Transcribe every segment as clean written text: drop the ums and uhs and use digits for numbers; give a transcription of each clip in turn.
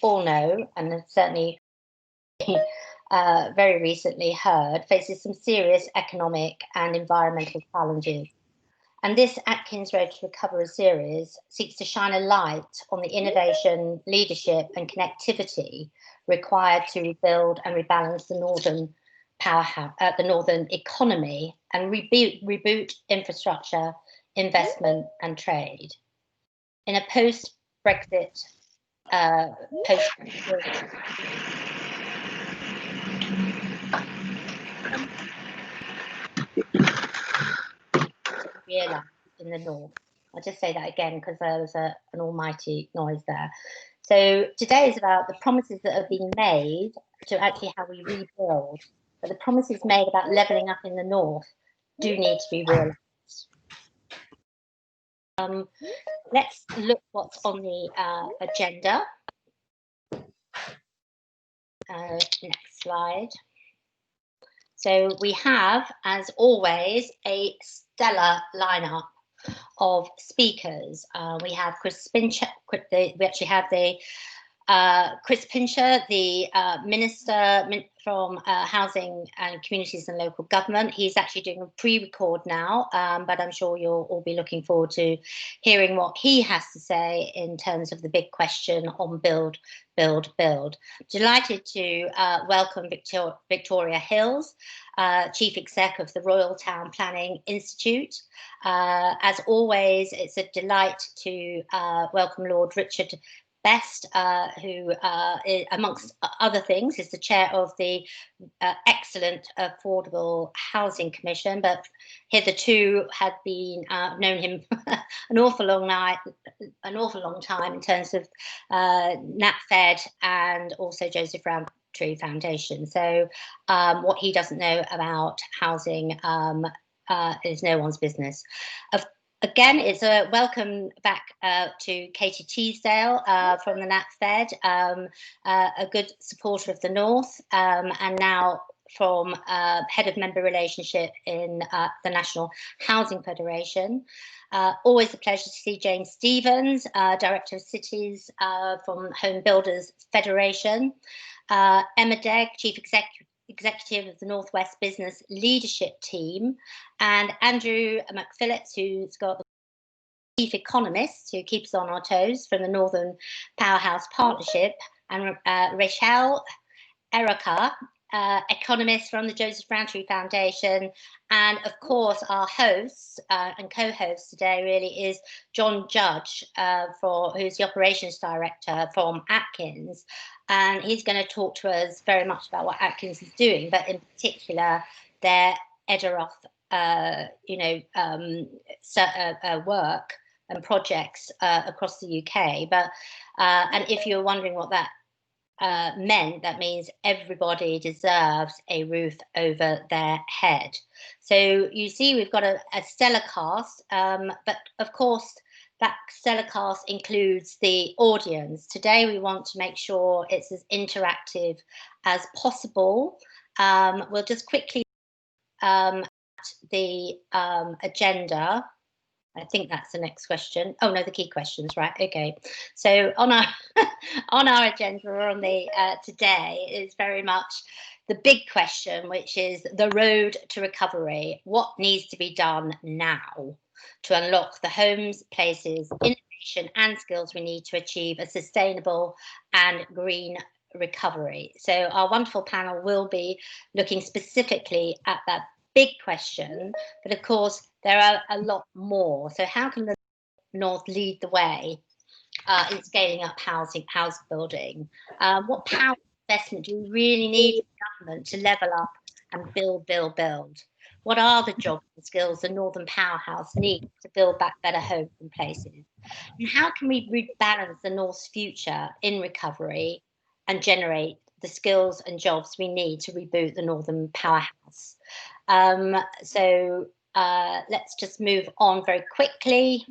all know, and have certainly very recently heard, faces some serious economic and environmental challenges. And this Atkins Road to Recovery series seeks to shine a light on the innovation, leadership and connectivity required to rebuild and rebalance the northern powerhouse, the northern economy, and reboot infrastructure, investment and trade. In a post-Brexit, realised in the north. I'll just say that again because there was an almighty noise there. So today is about the promises that have been made to actually how we rebuild, but the promises made about levelling up in the north do need to be realised. Let's look what's on the agenda. Next slide. So we have, as always, a stellar lineup of speakers. We have Chris Pincher. We actually have the Chris Pincher, the Minister from Housing and Communities and Local Government. He's actually doing a pre-record now, but I'm sure you'll all be looking forward to hearing what he has to say in terms of the big question on build, build, build. Delighted to welcome Victoria Hills, Chief Exec of the Royal Town Planning Institute. As always, it's a delight to welcome Lord Richard Best, who, amongst other things, is the chair of the excellent Affordable Housing Commission, but hitherto had been known him an awful long time in terms of NatFed and also Joseph Rowntree Foundation. So what he doesn't know about housing is no one's business. Again, it's a welcome back to Katie Teasdale from the NatFed, a good supporter of the North, and now from Head of Member Relationship in the National Housing Federation. Always a pleasure to see James Stevens, Director of Cities from Home Builders Federation. Emma Degg, Chief Executive of the Northwest Business Leadership Team, and Andrew McPhillips, who's got the Chief Economist, who keeps on our toes, from the Northern Powerhouse Partnership, and Rachelle, Earwaker, Economist from the Joseph Rowntree Foundation, and of course our hosts and co-host today really is John Judge, who's the Operations Director from Atkins. And he's going to talk to us very much about what Atkins is doing, but in particular their EDAROTH, work and projects across the UK. But and if you're wondering what that meant, that means everybody deserves a roof over their head. So you see, we've got a stellar cast, but of course, that stellar cast includes the audience. Today, we want to make sure it's as interactive as possible. We'll just quickly at the agenda. I think that's the next question. Oh no, the key questions, right? Okay. So on our on our agenda on the today is very much the big question, which is the road to recovery. What needs to be done now to unlock the homes, places, innovation and skills we need to achieve a sustainable and green recovery? So our wonderful panel will be looking specifically at that big question, but of course there are a lot more. So how can the North lead the way in scaling up house building? What power investment do we really need in government to level up and build? What are the jobs and skills the Northern Powerhouse needs to build back better homes and places? And how can we rebalance the North's future in recovery and generate the skills and jobs we need to reboot the Northern Powerhouse? Let's just move on very quickly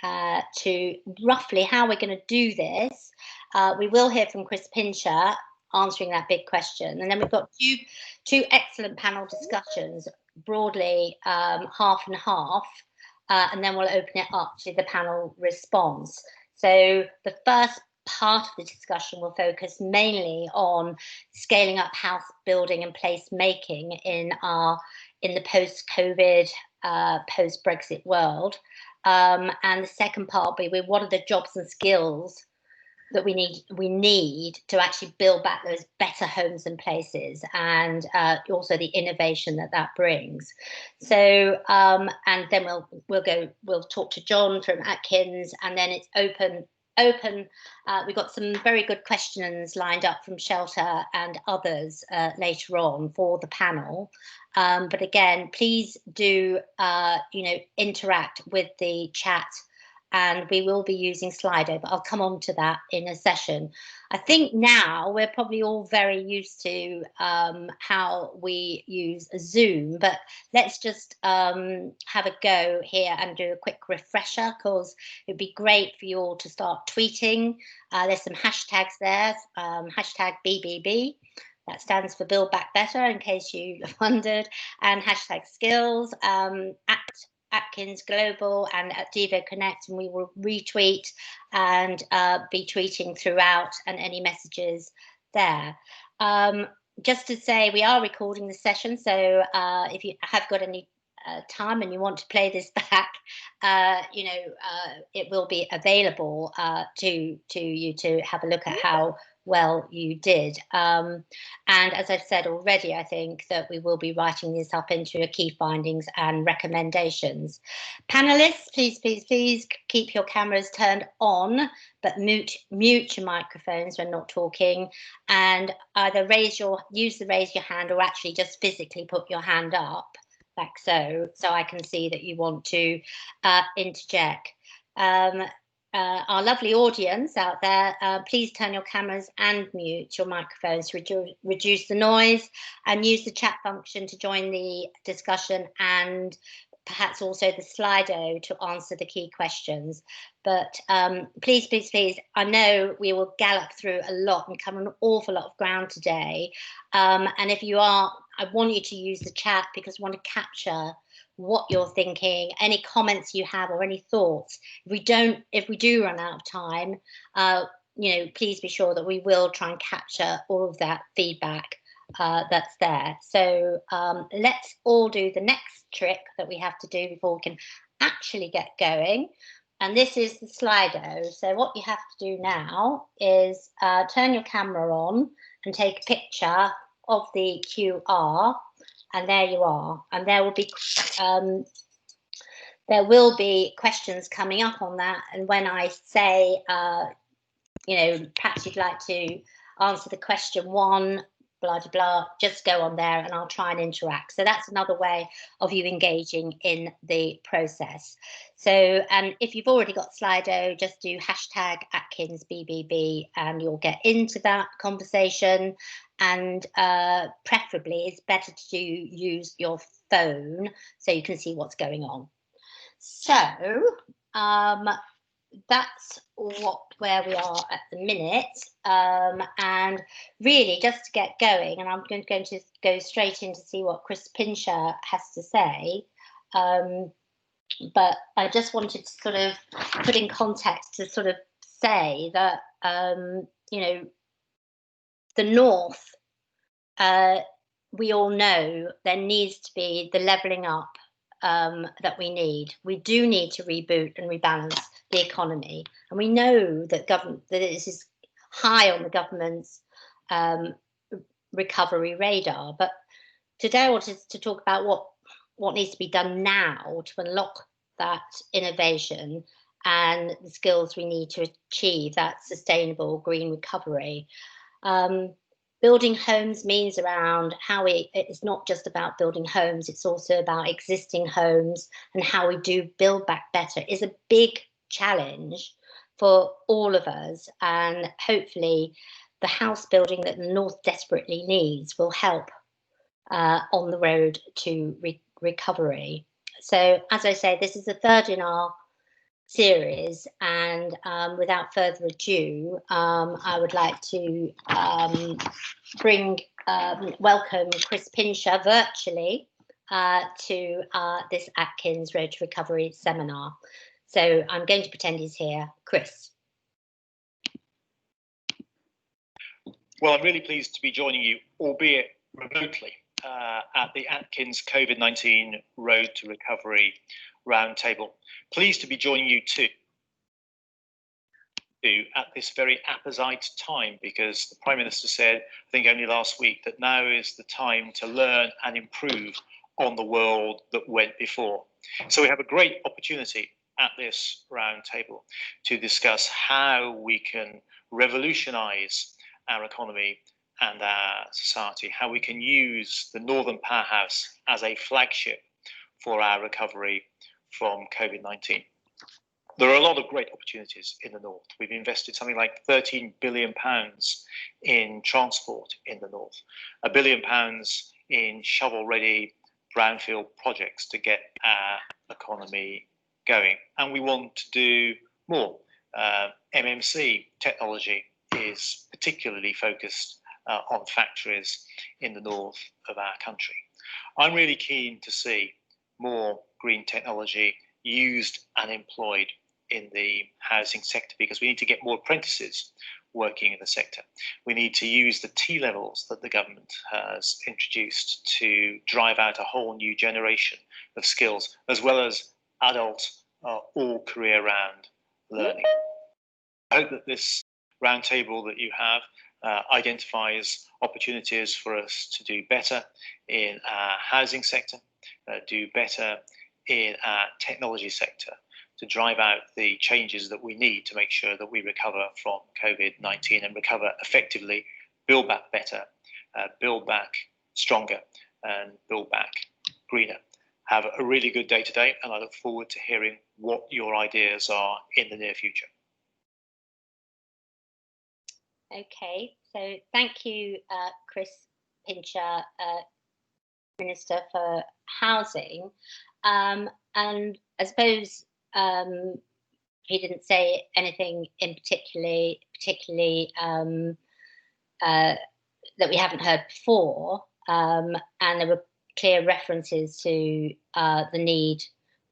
to roughly how we're going to do this. We will hear from Chris Pincher answering that big question, and then we've got two excellent panel discussions, broadly half and half, and then we'll open it up to the panel response. So the first part of the discussion will focus mainly on scaling up house building and place making in the post-COVID, post-Brexit world. And the second part will be what are the jobs and skills that we need to actually build back those better homes and places, and also the innovation that brings. So and then we'll talk to John from Atkins, and then it's open. We've got some very good questions lined up from Shelter and others later on for the panel. But again, please do interact with the chat, and we will be using Slido, but I'll come on to that in a session. I think now we're probably all very used to how we use Zoom, but let's just have a go here and do a quick refresher, because it'd be great for you all to start tweeting. There's some hashtags there, hashtag BBB. That stands for Build Back Better, in case you wondered, and hashtag skills, at Atkins Global and at Devo Connect, and we will retweet and be tweeting throughout, and any messages there. Just to say, we are recording the session, so if you have got any time and you want to play this back, it will be available to you to have a look at how well you did. And as I've said already, I think that we will be writing this up into key findings and recommendations. Panelists, please keep your cameras turned on, but mute your microphones when not talking, and either use the raise your hand, or actually just physically put your hand up, like so I can see that you want to interject. Our lovely audience out there, please turn your cameras and mute your microphones to reduce the noise, and use the chat function to join the discussion, and perhaps also the Slido to answer the key questions. But please, I know we will gallop through a lot and cover an awful lot of ground today. And if you are, I want you to use the chat, because I want to capture what you're thinking, any comments you have, or any thoughts. If we do run out of time, please be sure that we will try and capture all of that feedback that's there. So let's all do the next trick that we have to do before we can actually get going. And this is the Slido. So what you have to do now is turn your camera on and take a picture of the QR. And there you are, and there will be questions coming up on that. And when I say, perhaps you'd like to answer the question 1, blah, blah, blah, just go on there and I'll try and interact. So that's another way of you engaging in the process. So, and if you've already got Slido, just do hashtag Atkins BBB and you'll get into that conversation. And preferably it's better to use your phone so you can see what's going on. So that's where we are at the minute, and really just to get going, and I'm going to go straight in to see what Chris Pincher has to say, but I just wanted to sort of put in context to sort of say that the North, we all know there needs to be the levelling up that we need. We do need to reboot and rebalance the economy, and we know that this is high on the government's recovery radar. But today I wanted to talk about what needs to be done now to unlock that innovation and the skills we need to achieve that sustainable green recovery. Building homes means around how it's not just about building homes, it's also about existing homes, and how we do build back better is a big challenge for all of us, and hopefully the house building that the North desperately needs will help on the road to recovery. So as I say, this is the third in our series, and without further ado, I would like to welcome Chris Pincher virtually to this Atkins Road to Recovery seminar. So I'm going to pretend he's here. Chris. Well, I'm really pleased to be joining you, albeit remotely, at the Atkins Covid-19 Road to Recovery Roundtable. Pleased to be joining you too at this very apposite time, because the Prime Minister said, I think only last week, that now is the time to learn and improve on the world that went before. So we have a great opportunity at this roundtable to discuss how we can revolutionise our economy and our society, how we can use the Northern Powerhouse as a flagship for our recovery from COVID-19. There are a lot of great opportunities in the North. We've invested something like £13 billion in transport in the North, £1 billion in shovel-ready brownfield projects to get our economy going. And we want to do more. MMC technology is particularly focused on factories in the north of our country. I'm really keen to see more green technology used and employed in the housing sector, because we need to get more apprentices working in the sector. We need to use the T-levels that the government has introduced to drive out a whole new generation of skills, as well as adult all career round learning. I hope that this roundtable that you have identifies opportunities for us to do better in our housing sector, do better in our technology sector, to drive out the changes that we need to make sure that we recover from COVID-19 and recover effectively, build back better, build back stronger, and build back greener. Have a really good day today, and I look forward to hearing what your ideas are in the near future. Okay, so thank you, Chris Pincher, Minister for Housing. And I suppose he didn't say anything in particularly that we haven't heard before, and there were clear references to the need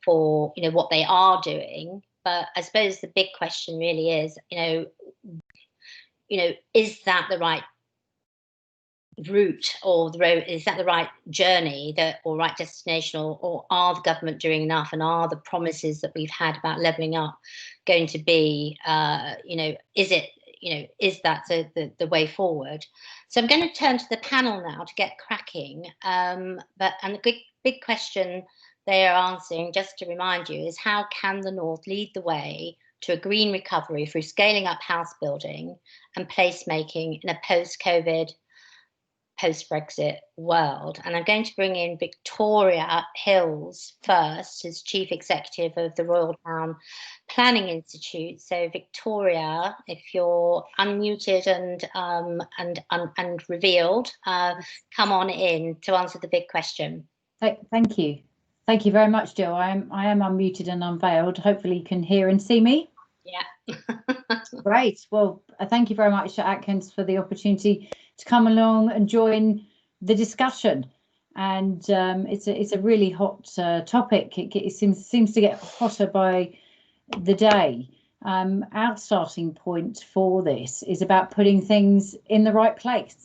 for what they are doing. But I suppose the big question really is, is that the right route or the road? Is that the right journey or right destination, or are the government doing enough, and are the promises that we've had about levelling up going to be is that the way forward? So I'm going to turn to the panel now to get cracking, and the big question they are answering, just to remind you, is how can the North lead the way to a green recovery through scaling up house building and placemaking in a post-COVID, post-Brexit world? And I'm going to bring in Victoria Hills first, as Chief Executive of the Royal Town Planning Institute. So Victoria, if you're unmuted and revealed, come on in to answer the big question. Thank you. Thank you very much, Jill. I am unmuted and unveiled. Hopefully you can hear and see me. Yeah. Great. Well, thank you very much, Atkins, for the opportunity to come along and join the discussion. And it's a really hot topic. It seems to get hotter by the day. Our starting point for this is about putting things in the right place.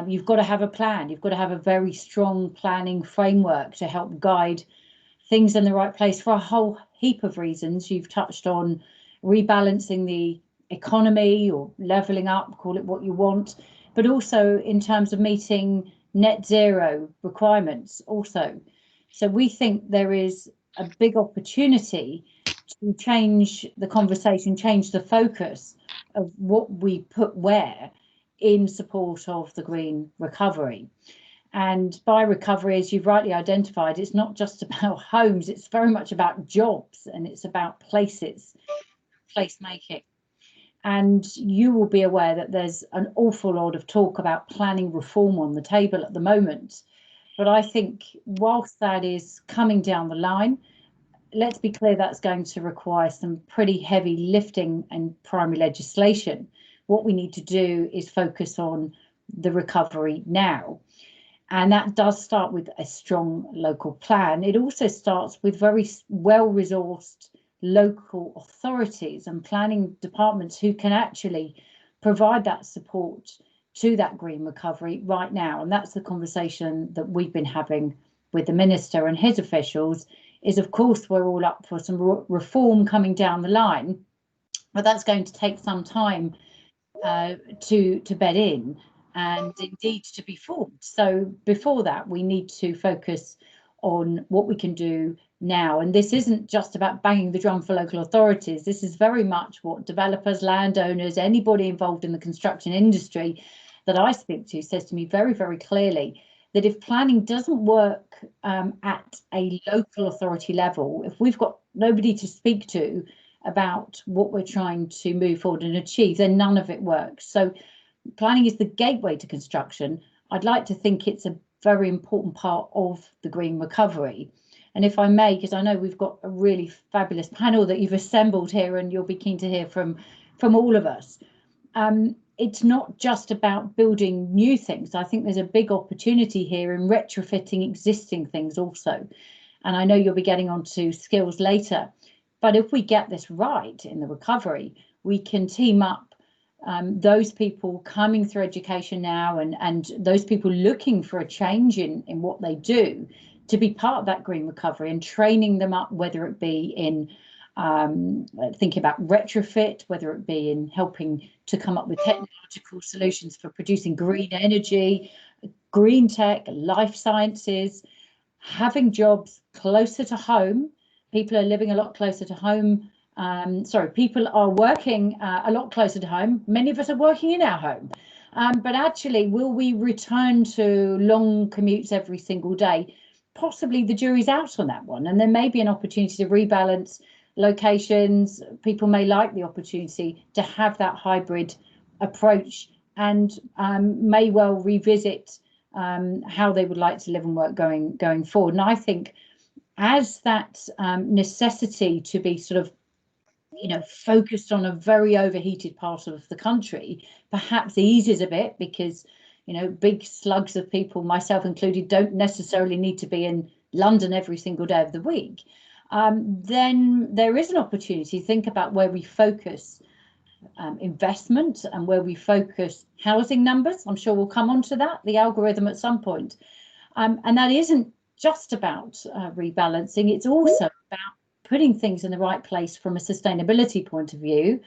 You've got to have a plan. You've got to have a very strong planning framework to help guide things in the right place for a whole heap of reasons. You've touched on rebalancing the economy or levelling up, call it what you want, but also in terms of meeting net zero requirements also. So we think there is a big opportunity to change the conversation, change the focus of what we put where in support of the green recovery. And by recovery, as you've rightly identified, it's not just about homes, it's very much about jobs, and it's about places, placemaking. And you will be aware that there's an awful lot of talk about planning reform on the table at the moment. But I think whilst that is coming down the line, let's be clear that's going to require some pretty heavy lifting and primary legislation. What we need to do is focus on the recovery now. And that does start with a strong local plan. It also starts with very well-resourced local authorities and planning departments who can actually provide that support to that green recovery right now. And that's the conversation that we've been having with the minister and his officials, is of course we're all up for some reform coming down the line, but that's going to take some time to bed in and indeed to be formed. So before that, we need to focus on what we can do now. And this isn't just about banging the drum for local authorities. This is very much what developers, landowners, anybody involved in the construction industry that I speak to says to me very, very clearly that if planning doesn't work at a local authority level, if we've got nobody to speak to about what we're trying to move forward and achieve, then none of it works. So planning is the gateway to construction. I'd like to think it's a very important part of the green recovery. And if I may, because I know we've got a really fabulous panel that you've assembled here and you'll be keen to hear from all of us. It's not just about building new things. I think there's a big opportunity here in retrofitting existing things also. And I know you'll be getting onto skills later. But if we get this right in the recovery, we can team up those people coming through education now and those people looking for a change in what they do to be part of that green recovery and training them up, whether it be in thinking about retrofit, whether it be in helping to come up with technological solutions for producing green energy, green tech, life sciences, having jobs closer to home. People are living a lot closer to home. People are working a lot closer to home. Many of us are working in our home. But actually, will we return to long commutes every single day? Possibly the jury's out on that one. And there may be an opportunity to rebalance locations. People may like the opportunity to have that hybrid approach and may well revisit how they would like to live and work going forward. And I think as that necessity to be sort of, focused on a very overheated part of the country perhaps eases a bit, because, big slugs of people, myself included, don't necessarily need to be in London every single day of the week, then there is an opportunity to think about where we focus investment and where we focus housing numbers. I'm sure we'll come on to that, the algorithm at some point. And that isn't just about rebalancing, it's also about putting things in the right place from a sustainability point of view.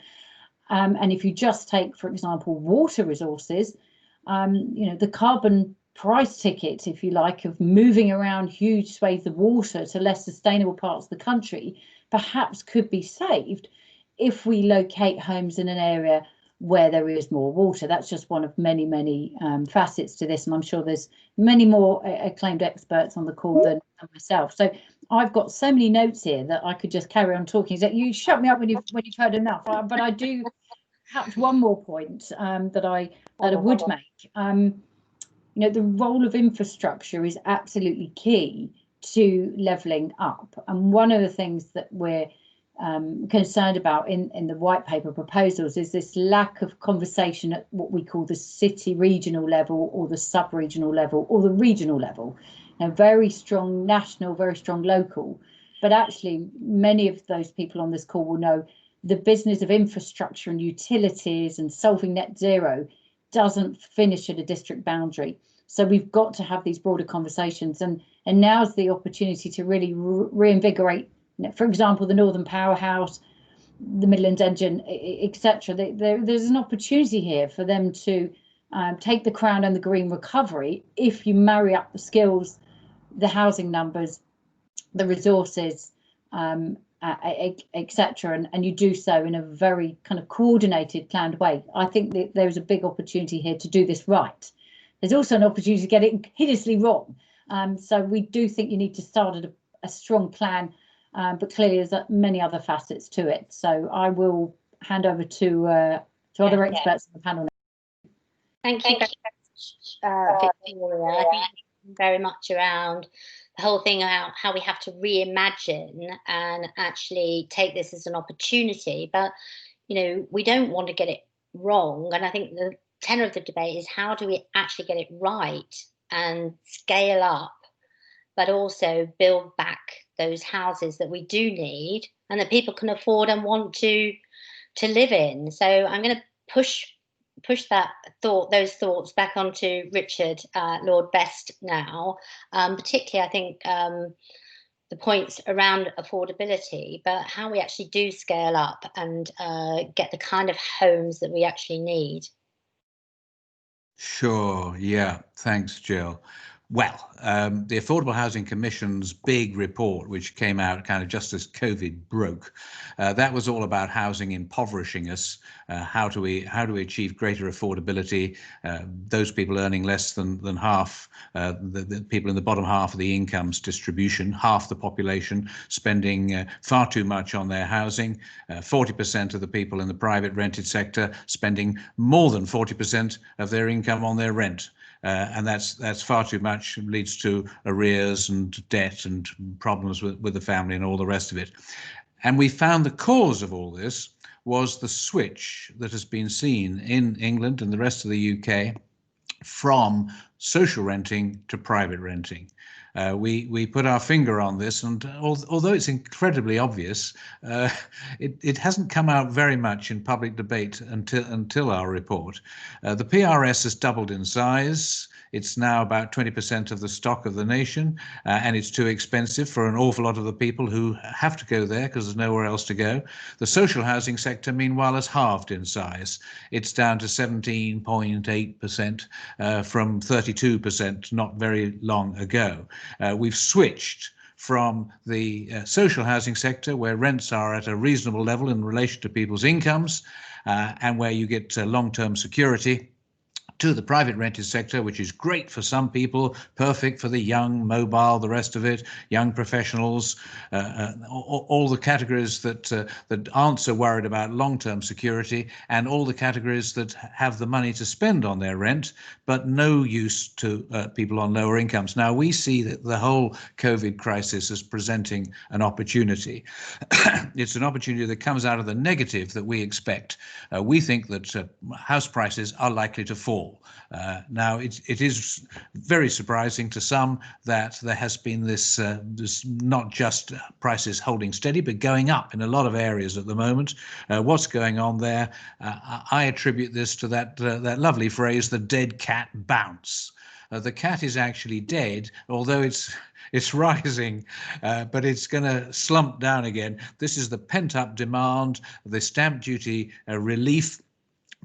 And if you just take, for example, water resources, the carbon price ticket, if you like, of moving around huge swathes of water to less sustainable parts of the country, perhaps could be saved if we locate homes in an area where there is more water. That's just one of many, many facets to this. And I'm sure there's many more acclaimed experts on the call than myself. So I've got so many notes here that I could just carry on talking. So you shut me up when you've heard enough. But I do perhaps one more point that I would make. The role of infrastructure is absolutely key to levelling up. And one of the things that we're concerned about in the white paper proposals is this lack of conversation at what we call the city regional level or the sub-regional level or the regional level. Now, very strong national, very strong local, but actually many of those people on this call will know the business of infrastructure and utilities and solving net zero doesn't finish at a district boundary. So we've got to have these broader conversations, and now's the opportunity to really reinvigorate, for example, the Northern Powerhouse, the Midlands Engine, etc. There's an opportunity here for them to take the crown and the green recovery if you marry up the skills, the housing numbers, the resources, etc. And you do so in a very kind of coordinated, planned way. I think that there's a big opportunity here to do this right. There's also an opportunity to get it hideously wrong. So we do think you need to start at a strong plan. But clearly there's many other facets to it. So I will hand over to other experts on the panel now. Thank you very much, Victoria. I think very much around the whole thing about how we have to reimagine and actually take this as an opportunity. But, we don't want to get it wrong. And I think the tenor of the debate is how do we actually get it right and scale up, but also build back those houses that we do need and that people can afford and want to live in. So I'm going to push push those thoughts back onto Richard, Lord Best now, particularly I think the points around affordability, but how we actually do scale up and get the kind of homes that we actually need. Sure, yeah, thanks, Jill. Well, the Affordable Housing Commission's big report, which came out kind of just as COVID broke, that was all about housing impoverishing us. How do we achieve greater affordability? Those people earning less than half, the people in the bottom half of the incomes distribution, half the population spending far too much on their housing. 40% of the people in the private rented sector spending more than 40% of their income on their rent. And that's far too much, leads to arrears and debt and problems with the family and all the rest of it. And we found the cause of all this was the switch that has been seen in England and the rest of the UK from social renting to private renting. We put our finger on this, and although it's incredibly obvious, it hasn't come out very much in public debate until our report. The PRS has doubled in size. It's now about 20% of the stock of the nation, and it's too expensive for an awful lot of the people who have to go there because there's nowhere else to go. The social housing sector, meanwhile, has halved in size. It's down to 17.8% from 32% not very long ago. We've switched from the social housing sector, where rents are at a reasonable level in relation to people's incomes, and where you get long-term security, to the private rented sector, which is great for some people, perfect for the young, mobile, the rest of it, young professionals, all the categories that aren't so worried about long-term security, and all the categories that have the money to spend on their rent, but no use to people on lower incomes. Now, we see that the whole COVID crisis is presenting an opportunity. It's an opportunity that comes out of the negative that we expect. We think that house prices are likely to fall. Now, it is very surprising to some that there has been this not just prices holding steady, but going up in a lot of areas at the moment. What's going on there? I attribute this to that lovely phrase, the dead cat bounce. The cat is actually dead, although it's rising, but it's going to slump down again. This is the pent-up demand, the stamp duty relief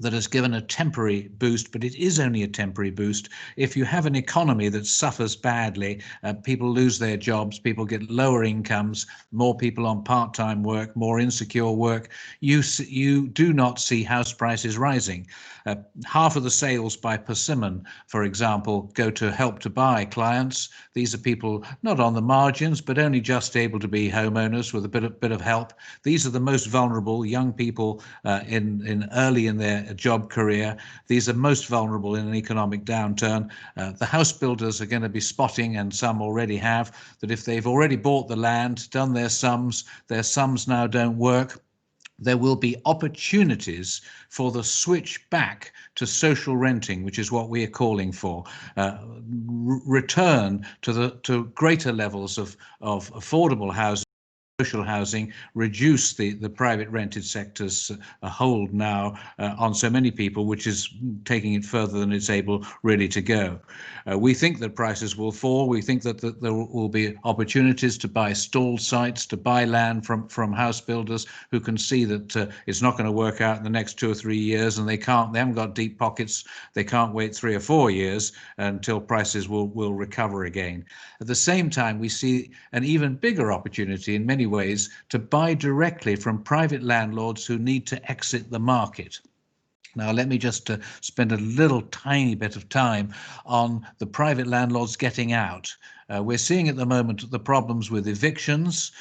that has given a temporary boost, but it is only a temporary boost. If you have an economy that suffers badly, people lose their jobs, people get lower incomes, more people on part-time work, more insecure work, you do not see house prices rising. Half of the sales by Persimmon, for example, go to Help to Buy clients. These are people not on the margins, but only just able to be homeowners with a bit of help. These are the most vulnerable young people in early in their job career. These are most vulnerable in an economic downturn. The house builders are going to be spotting, and some already have, that if they've already bought the land, done their sums now don't work. There will be opportunities for the switch back to social renting, which is what we are calling for. Return to greater levels of affordable housing, social housing, reduce the private rented sector's hold now on so many people, which is taking it further than it's able really to go. We think that prices will fall. We think that there will be opportunities to buy stalled sites, to buy land from house builders who can see that it's not going to work out in the next 2 or 3 years, and they haven't got deep pockets. They can't wait 3 or 4 years until prices will recover again. At the same time, we see an even bigger opportunity in many ways to buy directly from private landlords who need to exit the market. Now, let me just spend a little tiny bit of time on the private landlords getting out. We're seeing at the moment the problems with evictions.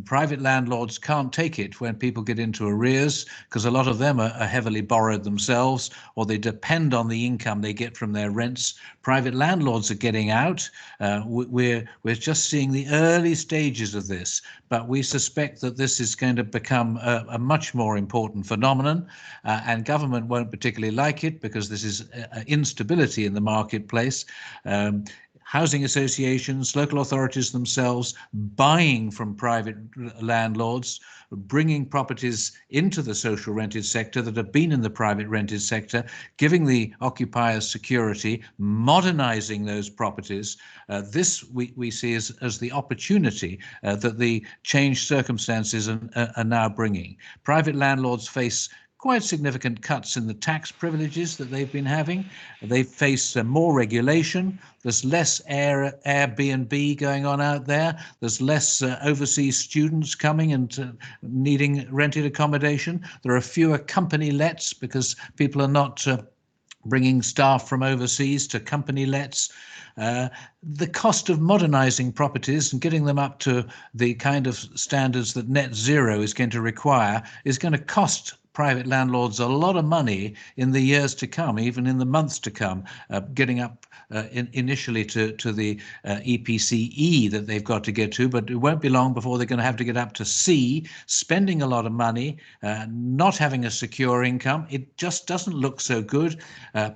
Private landlords can't take it when people get into arrears because a lot of them are heavily borrowed themselves, or they depend on the income they get from their rents. Private landlords are getting out. We're just seeing the early stages of this, but we suspect that this is going to become a much more important phenomenon, and government won't particularly like it because this is instability in the marketplace. housing associations, local authorities themselves buying from private landlords, bringing properties into the social rented sector that have been in the private rented sector, giving the occupiers security, modernising those properties. This we see as the opportunity that the changed circumstances are now bringing. Private landlords face quite significant cuts in the tax privileges that they've been having. They face more regulation. There's less Airbnb going on out there. There's less overseas students coming and needing rented accommodation. There are fewer company lets because people are not bringing staff from overseas to company lets. The cost of modernising properties and getting them up to the kind of standards that net zero is going to require is going to cost private landlords a lot of money in the years to come, even in the months to come, getting up initially to the EPC-E that they've got to get to, but it won't be long before they're going to have to get up to C, spending a lot of money, not having a secure income. It just doesn't look so good.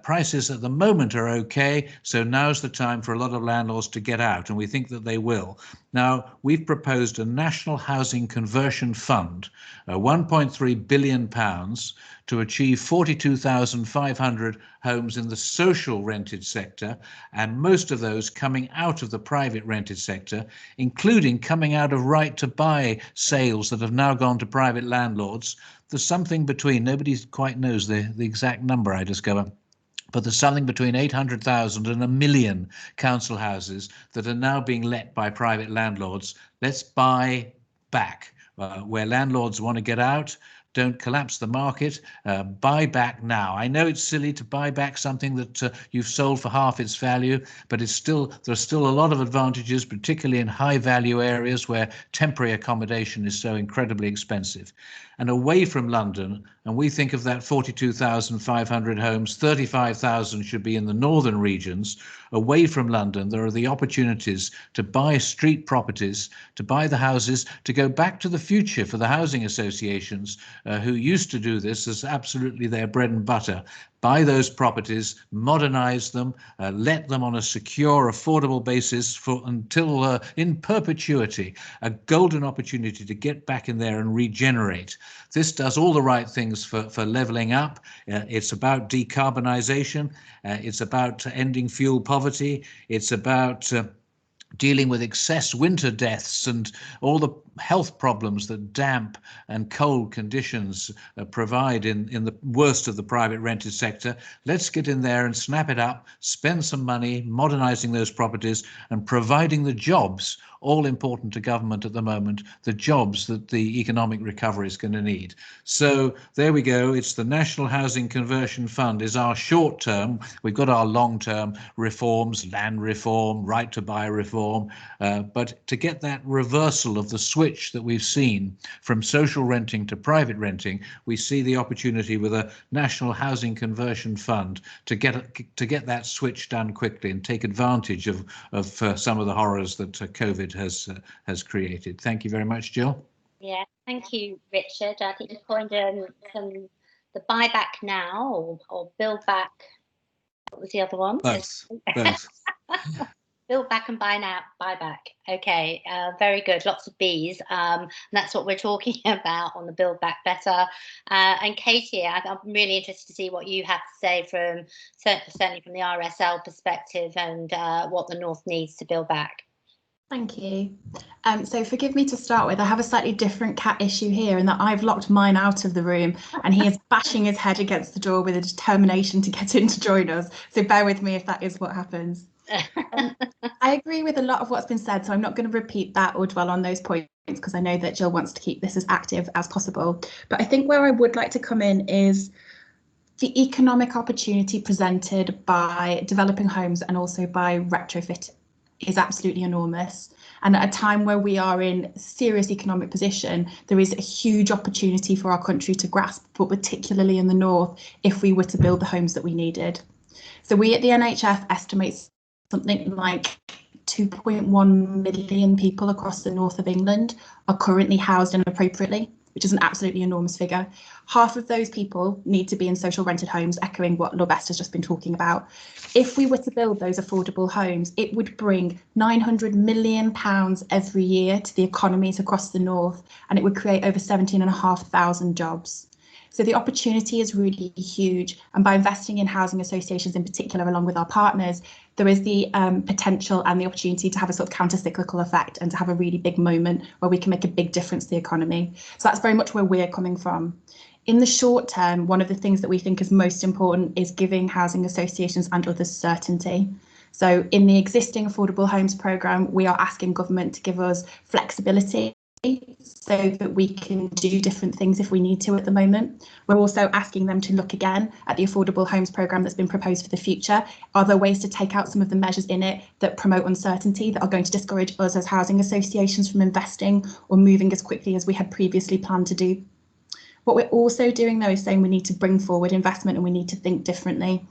Prices at the moment are okay, so now's the time for a lot of landlords to get out, and we think that they will. Now, we've proposed a National Housing Conversion Fund, £1.3 billion, to achieve 42,500 homes in the social rented sector, and most of those coming out of the private rented sector, including coming out of right to buy sales that have now gone to private landlords. There's something between, nobody quite knows the exact number, I discover, but there's something between 800,000 and 1 million council houses that are now being let by private landlords. Let's buy back. Where landlords want to get out, don't collapse the market, buy back now. I know it's silly to buy back something that you've sold for half its value, but there's still a lot of advantages, particularly in high value areas where temporary accommodation is so incredibly expensive. And away from London, and we think of that 42,500 homes, 35,000 should be in the northern regions. Away from London, there are the opportunities to buy street properties, to buy the houses, to go back to the future for the housing associations who used to do this as absolutely their bread and butter. Buy those properties, modernise them, let them on a secure, affordable basis until in perpetuity, a golden opportunity to get back in there and regenerate. This does all the right things for levelling up. It's about decarbonisation. It's about ending fuel poverty. It's about dealing with excess winter deaths and all the health problems that damp and cold conditions provide in the worst of the private rented sector. Let's get in there and snap it up, spend some money modernising those properties and providing the jobs, all important to government at the moment, the jobs that the economic recovery is going to need. So there we go. It's the National Housing Conversion Fund is our short term. We've got our long term reforms, land reform, right to buy reform, but to get that reversal of the switch that we've seen from social renting to private renting, we see the opportunity with a National Housing Conversion Fund to get that switch done quickly and take advantage of some of the horrors that COVID has created. Thank you very much, Jill. Yeah, thank you, Richard. I think you coined the buyback now or build back. What was the other one? Both. Build back and buy back. Okay, very good. Lots of B's. And that's what we're talking about on the Build Back Better. And Katie, I'm really interested to see what you have to say from certainly from the RSL perspective and what the North needs to build back. Thank you. So forgive me to start with, I have a slightly different cat issue here in that I've locked mine out of the room and he is bashing his head against the door with a determination to get in to join us. So bear with me if that is what happens. I agree with a lot of what's been said, so I'm not going to repeat that or dwell on those points because I know that Jill wants to keep this as active as possible. But I think where I would like to come in is the economic opportunity presented by developing homes and also by retrofit is absolutely enormous. And at a time where we are in serious economic position, there is a huge opportunity for our country to grasp, but particularly in the north, if we were to build the homes that we needed. So we at the NHF estimate something like 2.1 million people across the north of England are currently housed inappropriately. which is an absolutely enormous figure. Half of those people need to be in social rented homes, echoing what Lubest has just been talking about. If we were to build those affordable homes, it would bring £900 million every year to the economies across the north, and it would create over 17,500 jobs. So the opportunity is really huge, and by investing in housing associations in particular, along with our partners, there is the potential and the opportunity to have a sort of counter-cyclical effect and to have a really big moment where we can make a big difference to the economy. So that's very much where we're coming from. In the short term, one of the things that we think is most important is giving housing associations and others certainty. So in the existing affordable homes programme, we are asking government to give us flexibility so that we can do different things if we need to at the moment. We're also asking them to look again at the affordable homes programme that's been proposed for the future. Are there ways to take out some of the measures in it that promote uncertainty, that are going to discourage us as housing associations from investing or moving as quickly as we had previously planned to do? What we're also doing though is saying we need to bring forward investment and we need to think differently.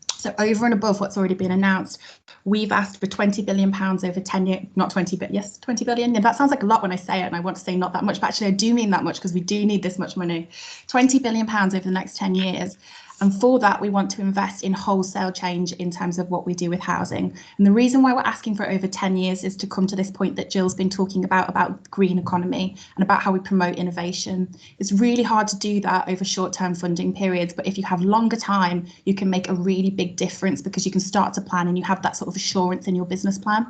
So over and above what's already been announced, we've asked for £20 billion over 10 years, not 20, but yes, 20 billion. Yeah, that sounds like a lot when I say it, and I want to say not that much, but actually I do mean that much because we do need this much money. £20 billion over the next 10 years. And for that, we want to invest in wholesale change in terms of what we do with housing. And the reason why we're asking for over 10 years is to come to this point that Jill's been talking about green economy and about how we promote innovation. It's really hard to do that over short-term funding periods, but if you have longer time, you can make a really big difference because you can start to plan and you have that sort of assurance in your business plan.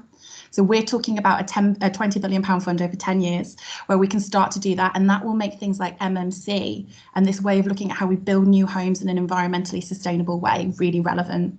So we're talking about a £20 billion fund over 10 years where we can start to do that, and that will make things like MMC and this way of looking at how we build new homes in an environmentally sustainable way really relevant.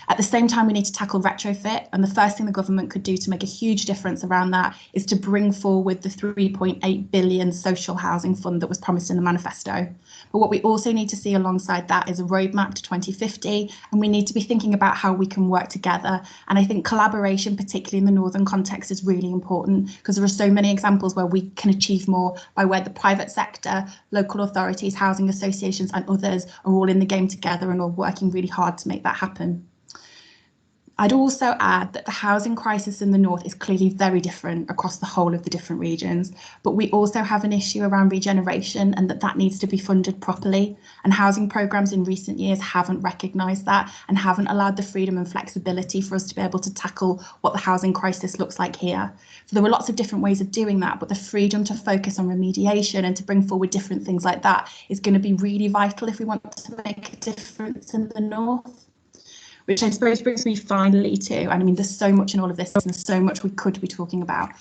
At the same time, we need to tackle retrofit, and the first thing the government could do to make a huge difference around that is to bring forward the £3.8 billion social housing fund that was promised in the manifesto. But what we also need to see alongside that is a roadmap to 2050, and we need to be thinking about how we can work together. And I think collaboration, particularly in the northern context, is really important because there are so many examples where we can achieve more by where the private sector, local authorities, housing associations and others are all in the game together and all working really hard to make that happen. I'd also add that the housing crisis in the north is clearly very different across the whole of the different regions, but we also have an issue around regeneration and that needs to be funded properly. And housing programmes in recent years haven't recognised that and haven't allowed the freedom and flexibility for us to be able to tackle what the housing crisis looks like here. So there are lots of different ways of doing that, but the freedom to focus on remediation and to bring forward different things like that is going to be really vital if we want to make a difference in the north. Which I suppose brings me finally to, and I mean, there's so much in all of this, and there's so much we could be talking about.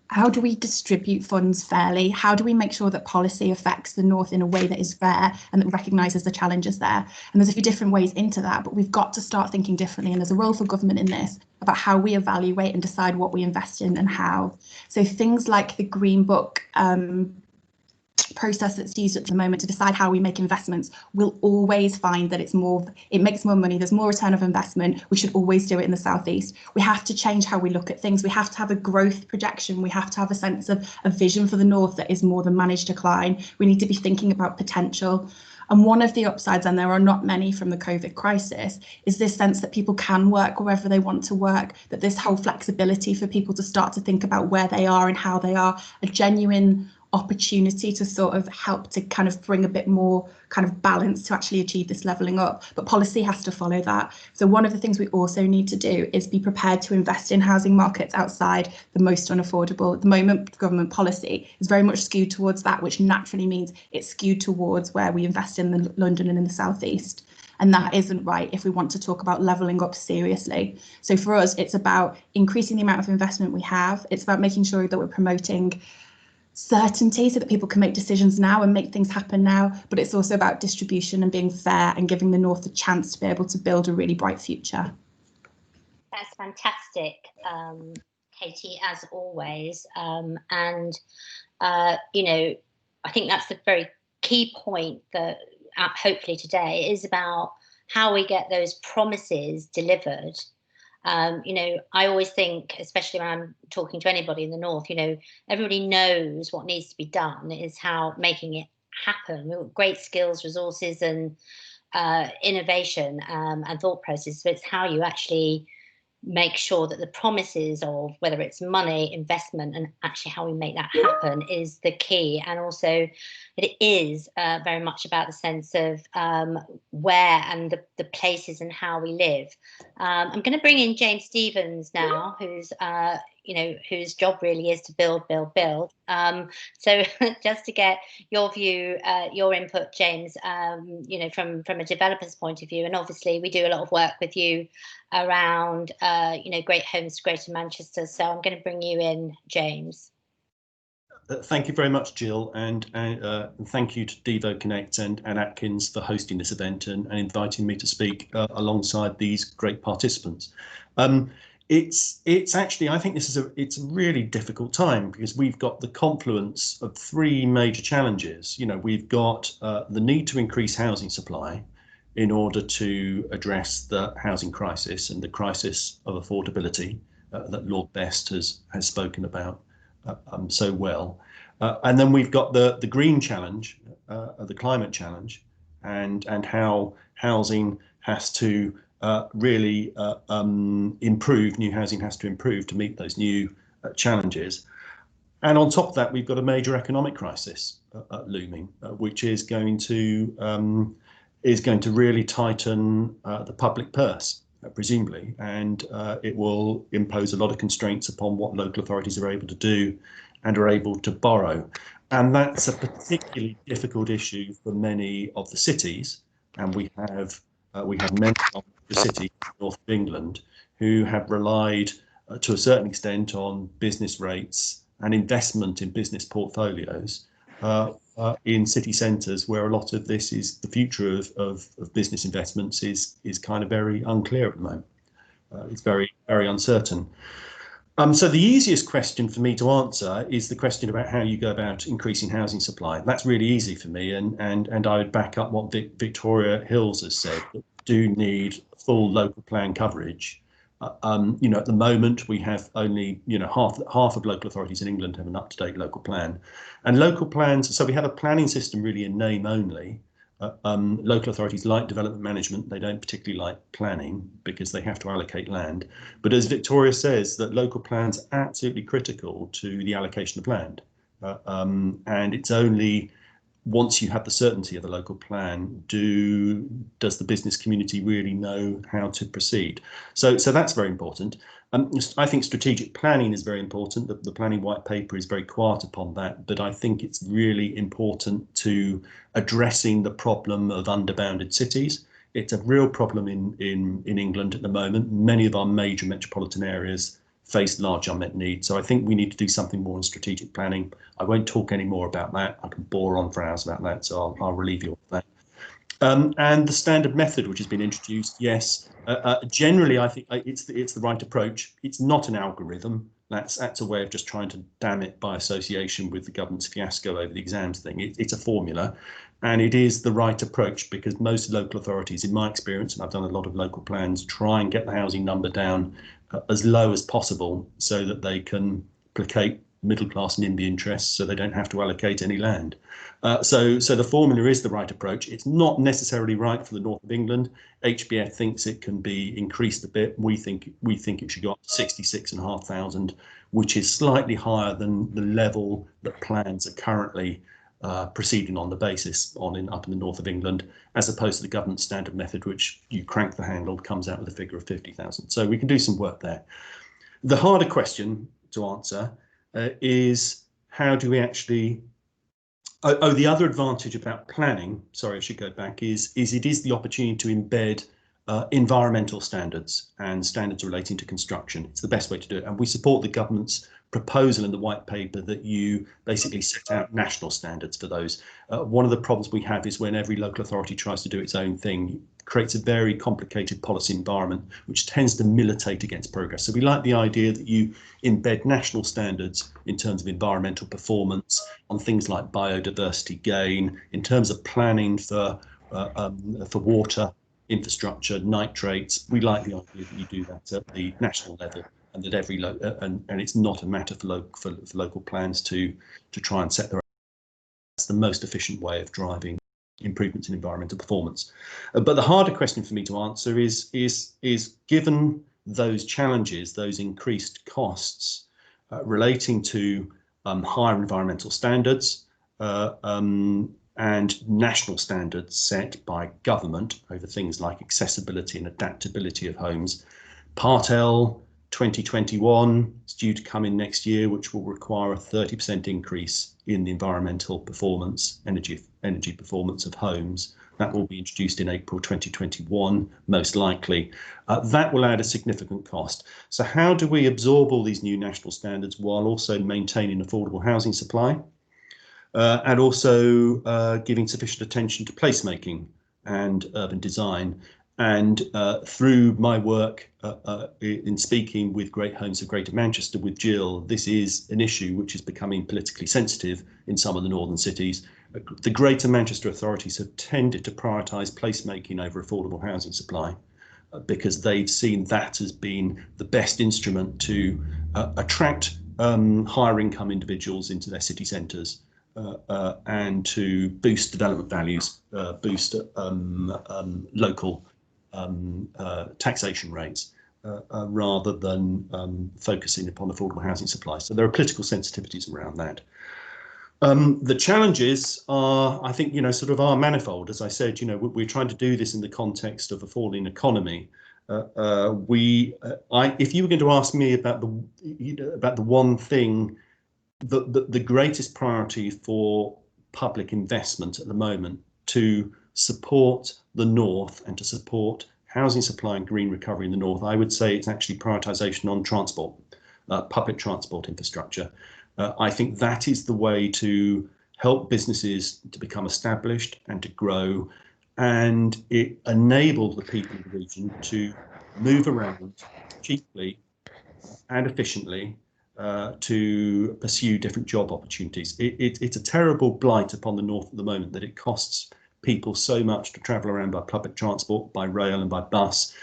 How do we distribute funds fairly? How do we make sure that policy affects the north in a way that is fair and that recognises the challenges there? And there's a few different ways into that, but we've got to start thinking differently. And there's a role for government in this about how we evaluate and decide what we invest in and how. So things like the Green Book process that's used at the moment to decide how we make investments, we'll always find that it makes more money, there's more return of investment. We should always do it in the southeast. We have to change how we look at things. We have to have a growth projection. We have to have a sense of a vision for the north that is more than managed decline. We need to be thinking about potential. And one of the upsides, and there are not many from the COVID crisis, is this sense that people can work wherever they want to work, that this whole flexibility for people to start to think about where they are and how they are, a genuine opportunity to sort of help to kind of bring a bit more kind of balance to actually achieve this levelling up. But policy has to follow that. So one of the things we also need to do is be prepared to invest in housing markets outside the most unaffordable. At the moment, government policy is very much skewed towards that, which naturally means it's skewed towards where we invest in London and in the southeast. And that isn't right if we want to talk about levelling up seriously. So for us, it's about increasing the amount of investment we have. It's about making sure that we're promoting certainty so that people can make decisions now and make things happen now, but it's also about distribution and being fair and giving the north a chance to be able to build a really bright future. That's fantastic, Katie, as always. You know, I think that's the very key point that hopefully today is about how we get those promises delivered. You know, I always think, especially when I'm talking to anybody in the north, you know, everybody knows what needs to be done. Is how making it happen. We've got great skills, resources, and innovation and thought process. But it's how you actually make sure that the promises of whether it's money, investment, and actually how we make that happen is the key. And also it is very much about the sense of where and the places and how we live. I'm going to bring in James Stevens now, who's whose job really is to build. So just to get your view, your input, James, from a developer's point of view, and obviously we do a lot of work with you around Great Homes, Greater Manchester. So I'm going to bring you in, James. Thank you very much, Jill, and thank you to Devo Connect and Atkins for hosting this event and inviting me to speak alongside these great participants. It's actually, I think it's a really difficult time because we've got the confluence of three major challenges. We've got the need to increase housing supply in order to address the housing crisis and the crisis of affordability that Lord Best has spoken about so well. And then we've got the green challenge, the climate challenge, and how housing has to really improve, new housing has to improve to meet those new challenges. And on top of that, we've got a major economic crisis looming, which is going to really tighten the public purse, presumably, and it will impose a lot of constraints upon what local authorities are able to do and are able to borrow. And that's a particularly difficult issue for many of the cities. And we have many of the cities in the north of England who have relied to a certain extent on business rates and investment in business portfolios in city centres, where a lot of this is the future of business investments is kind of very unclear at the moment. It's very, very uncertain. So the easiest question for me to answer is the question about how you go about increasing housing supply. That's really easy for me, and I would back up what Victoria Hills has said. That we do need full local plan coverage. At the moment we have only half of local authorities in England have an up-to-date local plan, and local plans. So we have a planning system really in name only. Local authorities like development management, they don't particularly like planning because they have to allocate land. But as Victoria says, that local plans are absolutely critical to the allocation of land. And it's only once you have the certainty of the local plan, does the business community really know how to proceed? So that's very important. I think strategic planning is very important. The planning white paper is very quiet upon that, but I think it's really important to addressing the problem of underbounded cities. It's a real problem in England at the moment. Many of our major metropolitan areas face large unmet needs. So I think we need to do something more in strategic planning. I won't talk any more about that. I can bore on for hours about that, so I'll relieve you of that. And the standard method which has been introduced, yes, generally I think it's the right approach. It's not an algorithm. That's a way of just trying to damn it by association with the government's fiasco over the exams thing. It's a formula, and it is the right approach because most local authorities, in my experience, and I've done a lot of local plans, try and get the housing number down as low as possible so that they can placate middle class and NIMBY interests so they don't have to allocate any land. So the formula is the right approach. It's not necessarily right for the north of England. HBF thinks it can be increased a bit. We think it should go up to 66,500, which is slightly higher than the level that plans are currently proceeding on the basis up in the north of England, as opposed to the government standard method, which you crank the handle, comes out with a figure of 50,000. So we can do some work there. The harder question to answer is how do we actually, the other advantage about planning, sorry, I should go back, is it is the opportunity to embed environmental standards and standards relating to construction. It's the best way to do it. And we support the government's proposal in the white paper that you basically set out national standards for those. One of the problems we have is when every local authority tries to do its own thing, it creates a very complicated policy environment which tends to militate against progress. So we like the idea that you embed national standards in terms of environmental performance on things like biodiversity gain, in terms of planning for water, infrastructure, nitrates. We like the idea that you do that at the national level, and that every and it's not a matter for local plans to try and set their own. That's the most efficient way of driving improvements in environmental performance. But the harder question for me to answer is given those challenges, those increased costs relating to higher environmental standards and national standards set by government over things like accessibility and adaptability of homes. Part L 2021 is due to come in next year, which will require a 30% increase in the environmental performance, energy performance of homes. That will be introduced in April 2021, most likely. That will add a significant cost. So how do we absorb all these new national standards while also maintaining affordable housing supply? And also giving sufficient attention to placemaking and urban design. And through my work in speaking with Great Homes of Greater Manchester with Jill, this is an issue which is becoming politically sensitive in some of the northern cities. The Greater Manchester authorities have tended to prioritise placemaking over affordable housing supply because they've seen that as being the best instrument to attract higher income individuals into their city centres. And to boost development values, boost local taxation rates, rather than focusing upon affordable housing supply. So there are political sensitivities around that. The challenges are, I think, sort of are manifold. As I said, we're trying to do this in the context of a falling economy. If you were going to ask me about the one thing, the greatest priority for public investment at the moment to support the north and to support housing supply and green recovery in the north, I would say it's actually prioritisation on transport, public transport infrastructure. I think that is the way to help businesses to become established and to grow, and it enables the people in the region to move around cheaply and efficiently to pursue different job opportunities. It's a terrible blight upon the north at the moment that it costs people so much to travel around by public transport, by rail and by bus.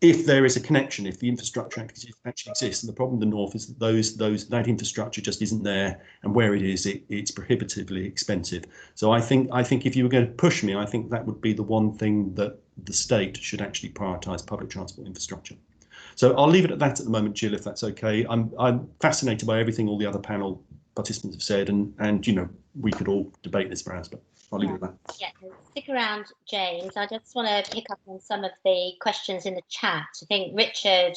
If there is a connection, if the infrastructure actually exists, and the problem in the north is that that infrastructure just isn't there, and where it is, it's prohibitively expensive. So I think if you were going to push me, I think that would be the one thing that the state should actually prioritise: public transport infrastructure. So I'll leave it at that at the moment, Jill, if that's okay. I'm fascinated by everything all the other panel participants have said, and we could all debate this for hours, but I'll leave it at that. Yeah, stick around, James. I just want to pick up on some of the questions in the chat. I think, Richard,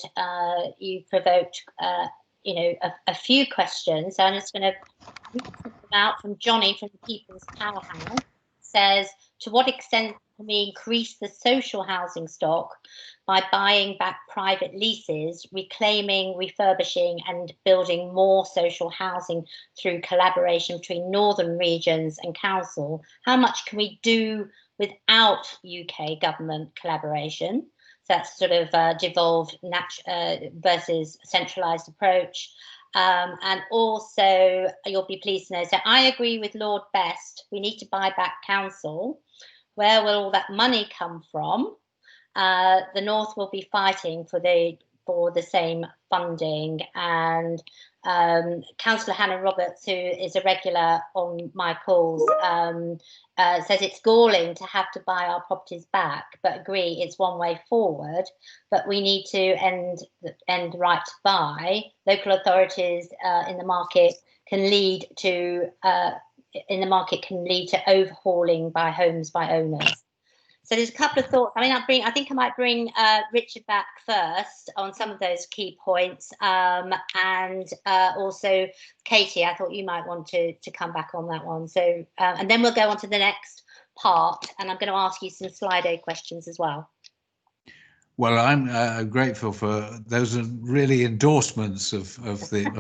you provoked a few questions. So I'm just going to read them out from Johnny from the People's Powerhouse. Says, to what extent can we increase the social housing stock by buying back private leases, reclaiming, refurbishing and building more social housing through collaboration between northern regions and council? How much can we do without UK government collaboration? So that's sort of devolved versus centralised approach. And also, you'll be pleased to know, so I agree with Lord Best, we need to buy back council. Where will all that money come from? The North will be fighting for the same funding, and Councillor Hannah Roberts, who is a regular on my calls, says it's galling to have to buy our properties back, but agree it's one way forward. But we need to end the right to buy. Local authorities in the market can lead to overhauling by homes by owners. So there's a couple of thoughts. I think I might bring Richard back first on some of those key points, and also Katie, I thought you might want to come back on that one. So and then we'll go on to the next part, and I'm going to ask you some Slido questions as well. Well, I'm grateful for those really endorsements of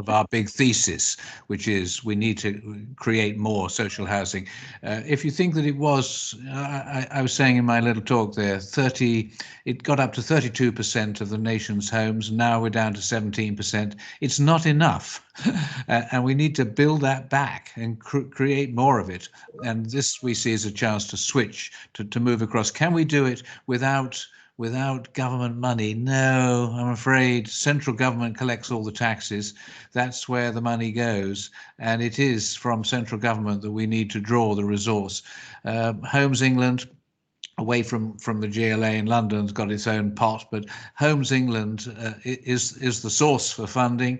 our big thesis, which is we need to create more social housing. If you think that it was, I was saying in my little talk there, it got up to 32% of the nation's homes. Now we're down to 17%. It's not enough, and we need to build that back and create more of it. And this we see as a chance to switch, to move across. Can we do it without government money? No, I'm afraid. Central government collects all the taxes. That's where the money goes. And it is from central government that we need to draw the resource. Homes England away from the GLA in London's got its own pot, but Homes England is the source for funding.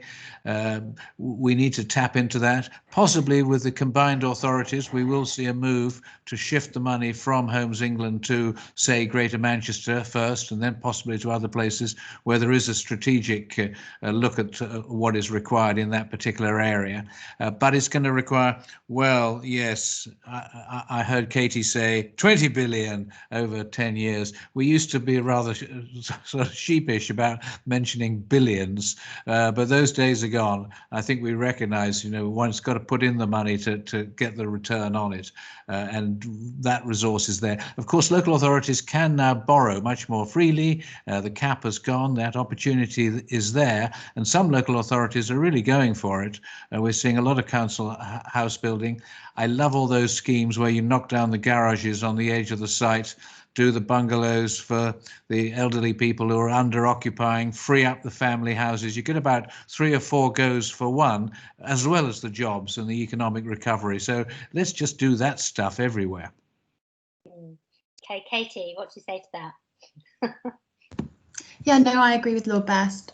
We need to tap into that. Possibly with the combined authorities, we will see a move to shift the money from Homes England to, say, Greater Manchester first, and then possibly to other places where there is a strategic look at what is required in that particular area. But it's going to require, well, yes, I heard Katie say 20 billion over 10 years. We used to be rather sort of sheepish about mentioning billions, but those days are gone. I think we recognize, one's got to put in the money to get the return on it, and that resource is there. Of course, local authorities can now borrow much more freely. The cap has gone, that opportunity is there, and some local authorities are really going for it. We're seeing a lot of council house building. I love all those schemes where you knock down the garages on the edge of the site, do the bungalows for the elderly people who are under occupying, free up the family houses. You get about 3 or 4 goes for one, as well as the jobs and the economic recovery. So let's just do that stuff everywhere. Okay, Katie, what do you say to that? Yeah, no, I agree with Lord Best.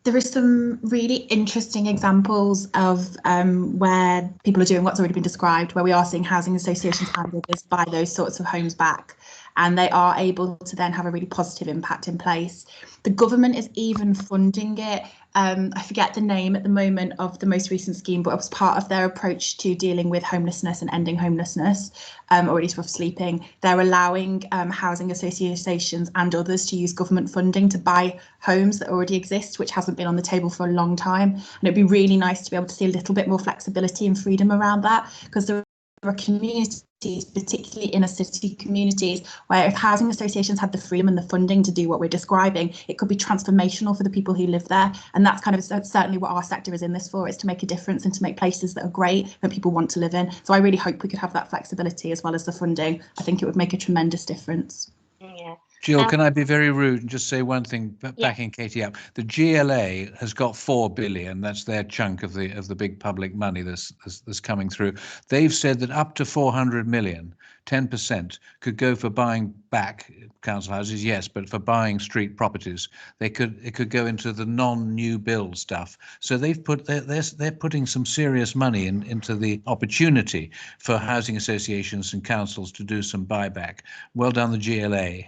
There are some really interesting examples of where people are doing what's already been described, where we are seeing housing associations hand overs buy those sorts of homes back, and they are able to then have a really positive impact in place. The government is even funding it. I forget the name at the moment of the most recent scheme, but it was part of their approach to dealing with homelessness and ending homelessness, or at least rough sleeping. They're allowing housing associations and others to use government funding to buy homes that already exist, which hasn't been on the table for a long time. And it'd be really nice to be able to see a little bit more flexibility and freedom around that, because there are communities, particularly inner city communities, where if housing associations had the freedom and the funding to do what we're describing, it could be transformational for the people who live there. And that's kind of certainly what our sector is in this for, is to make a difference and to make places that are great that people want to live in. So I really hope we could have that flexibility as well as the funding. I think it would make a tremendous difference. Yeah. Jill, can I be very rude and just say one thing, backing Katie up? The GLA has got 4 billion. That's their chunk of the big public money that's coming through. They've said that up to 400 million, 10%, could go for buying back council houses, yes, but for buying street properties. It could go into the non-new build stuff. So they're putting some serious money into the opportunity for housing associations and councils to do some buyback. Well done, the GLA.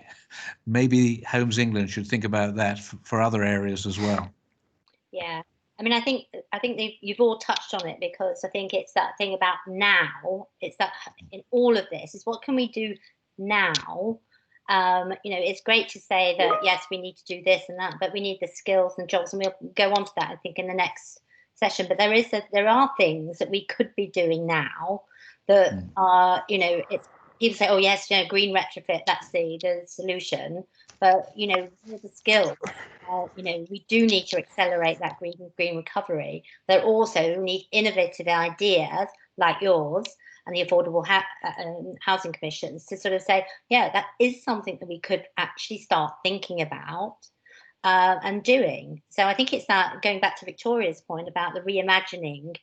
Maybe Homes England should think about that for other areas as well. Yeah, I mean, I think you've all touched on it, because I think it's that thing about now. It's that in all of this is what can we do now. It's great to say that yes, we need to do this and that, but we need the skills and jobs, and we'll go on to that, I think, in the next session. But there are things that we could be doing now that are, it's. People say, oh, yes, green retrofit, that's the solution. But, with the skills, we do need to accelerate that green recovery. There also need innovative ideas like yours and the affordable housing commissions to sort of say, yeah, that is something that we could actually start thinking about and doing. So I think it's that, going back to Victoria's point about the reimagining,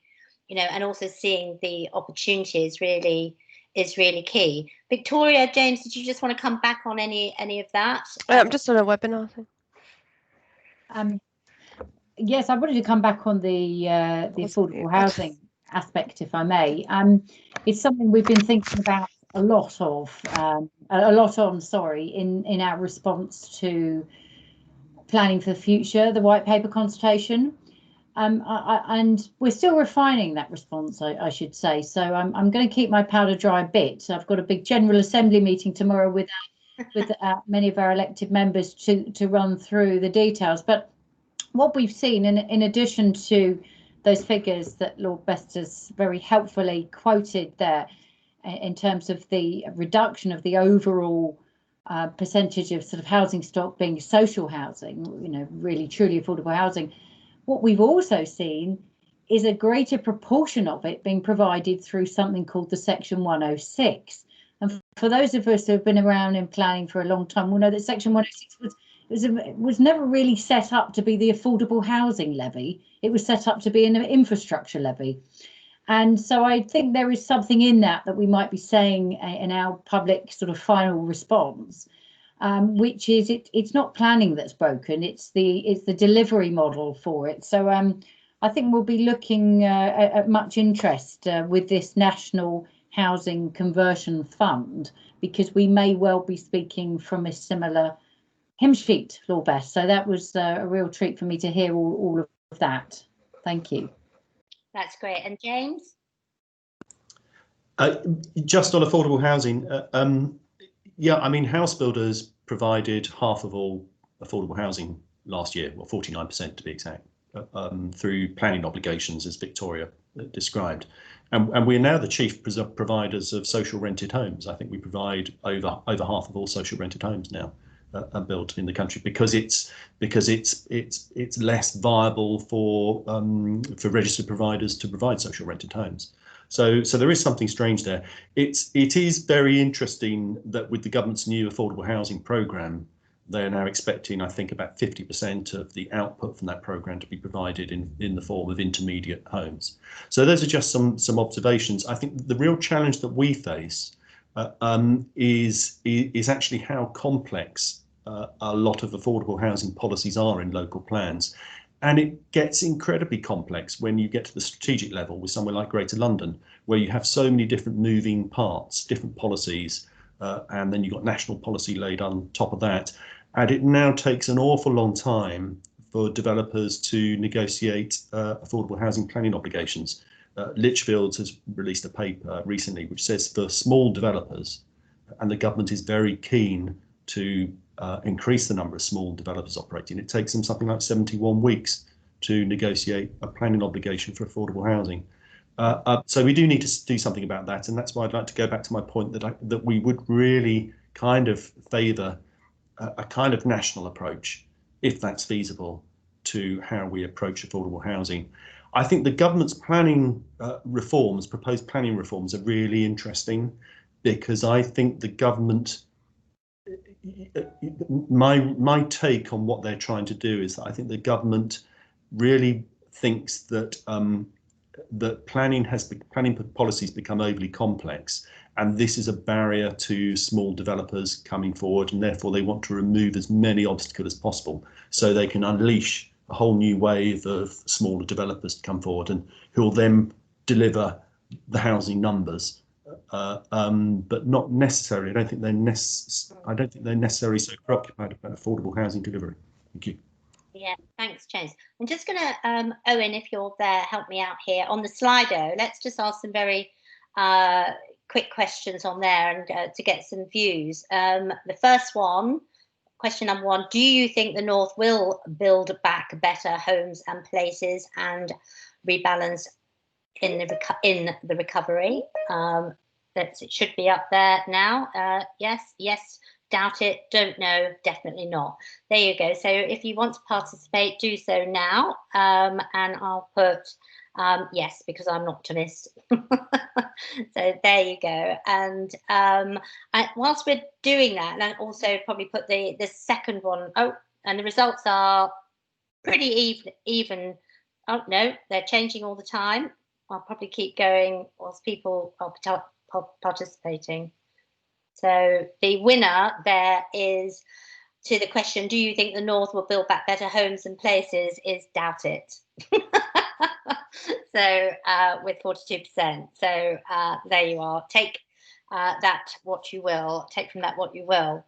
and also seeing the opportunities really is really key. Victoria, James, did you just want to come back on any of that? I'm just on a webinar thing. Yes, I wanted to come back on the affordable housing aspect, if I may. It's something we've been thinking about a lot on, in our response to planning for the future, the white paper consultation. And we're still refining that response, I should say. So I'm going to keep my powder dry a bit. So I've got a big General Assembly meeting tomorrow with many of our elected members to run through the details. But what we've seen, in addition to those figures that Lord Best has very helpfully quoted there, in terms of the reduction of the overall percentage of sort of housing stock being social housing, really truly affordable housing, what we've also seen is a greater proportion of it being provided through something called the Section 106. And for those of us who have been around in planning for a long time, we'll know that Section 106 was never really set up to be the affordable housing levy. It was set up to be an infrastructure levy. And so I think there is something in that we might be saying in our public sort of final response, which is it's not planning that's broken, it's the delivery model for it. So I think we'll be looking at much interest with this National Housing Conversion Fund, because we may well be speaking from a similar hymn sheet, Lord Best. So that was a real treat for me to hear all of that. Thank you. That's great. And James? Just on affordable housing, yeah, I mean, house builders provided half of all affordable housing last year, well, 49% to be exact, through planning obligations, as Victoria described. And we're now the chief providers of social rented homes. I think we provide over half of all social rented homes now are built in the country, because it's less viable for registered providers to provide social rented homes. So there is something strange there. It is very interesting that with the government's new affordable housing programme, they're now expecting, I think, about 50% of the output from that programme to be provided in the form of intermediate homes. So those are just some observations. I think the real challenge that we face is actually how complex a lot of affordable housing policies are in local plans. And it gets incredibly complex when you get to the strategic level with somewhere like Greater London, where you have so many different moving parts, different policies, and then you've got national policy laid on top of that. And it now takes an awful long time for developers to negotiate affordable housing planning obligations. Lichfields has released a paper recently which says for small developers, and the government is very keen to increase the number of small developers operating, it takes them something like 71 weeks to negotiate a planning obligation for affordable housing. So we do need to do something about that, and that's why I'd like to go back to my point that we would really kind of favour a kind of national approach, if that's feasible, to how we approach affordable housing. I think the government's planning reforms, proposed planning reforms, are really interesting, because I think the government, my take on what they're trying to do is that I think the government really thinks that that planning policies become overly complex, and this is a barrier to small developers coming forward, and therefore they want to remove as many obstacles as possible so they can unleash a whole new wave of smaller developers to come forward, and who will then deliver the housing numbers. But not necessarily. I don't think they're necessarily so preoccupied about affordable housing delivery. Thank you. Yeah, thanks, James. I'm just going to, Owen, if you're there, help me out here on the Slido. Let's just ask some very quick questions on there and to get some views. The first one, question number one: do you think the North will build back better homes and places and rebalance in the recovery? It should be up there now. Yes, doubt it, don't know, definitely not. There you go. So if you want to participate, do so now. And I'll put yes, because I'm an optimist. So there you go. And whilst we're doing that, and also probably put the second one. Oh, and the results are pretty even. Oh no, they're changing all the time. I'll probably keep going whilst people are participating. So the winner there is, to the question, do you think the North will build back better homes and places, is doubt it. So with 42%. So there you are. Take that what you will. Take from that what you will.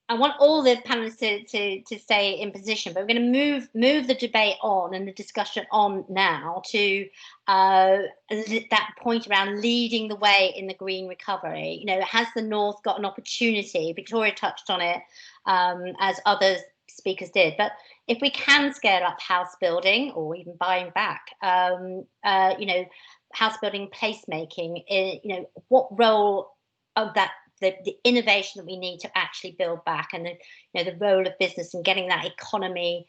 I want all the panelists to stay in position, but we're going to move the debate on and the discussion on now to that point around leading the way in the green recovery. You know, has the North got an opportunity? Victoria touched on it, as other speakers did. But if we can scale up house building or even buying back, you know, house building placemaking, you know, what role of that? The innovation that we need to actually build back, and the role of business and getting that economy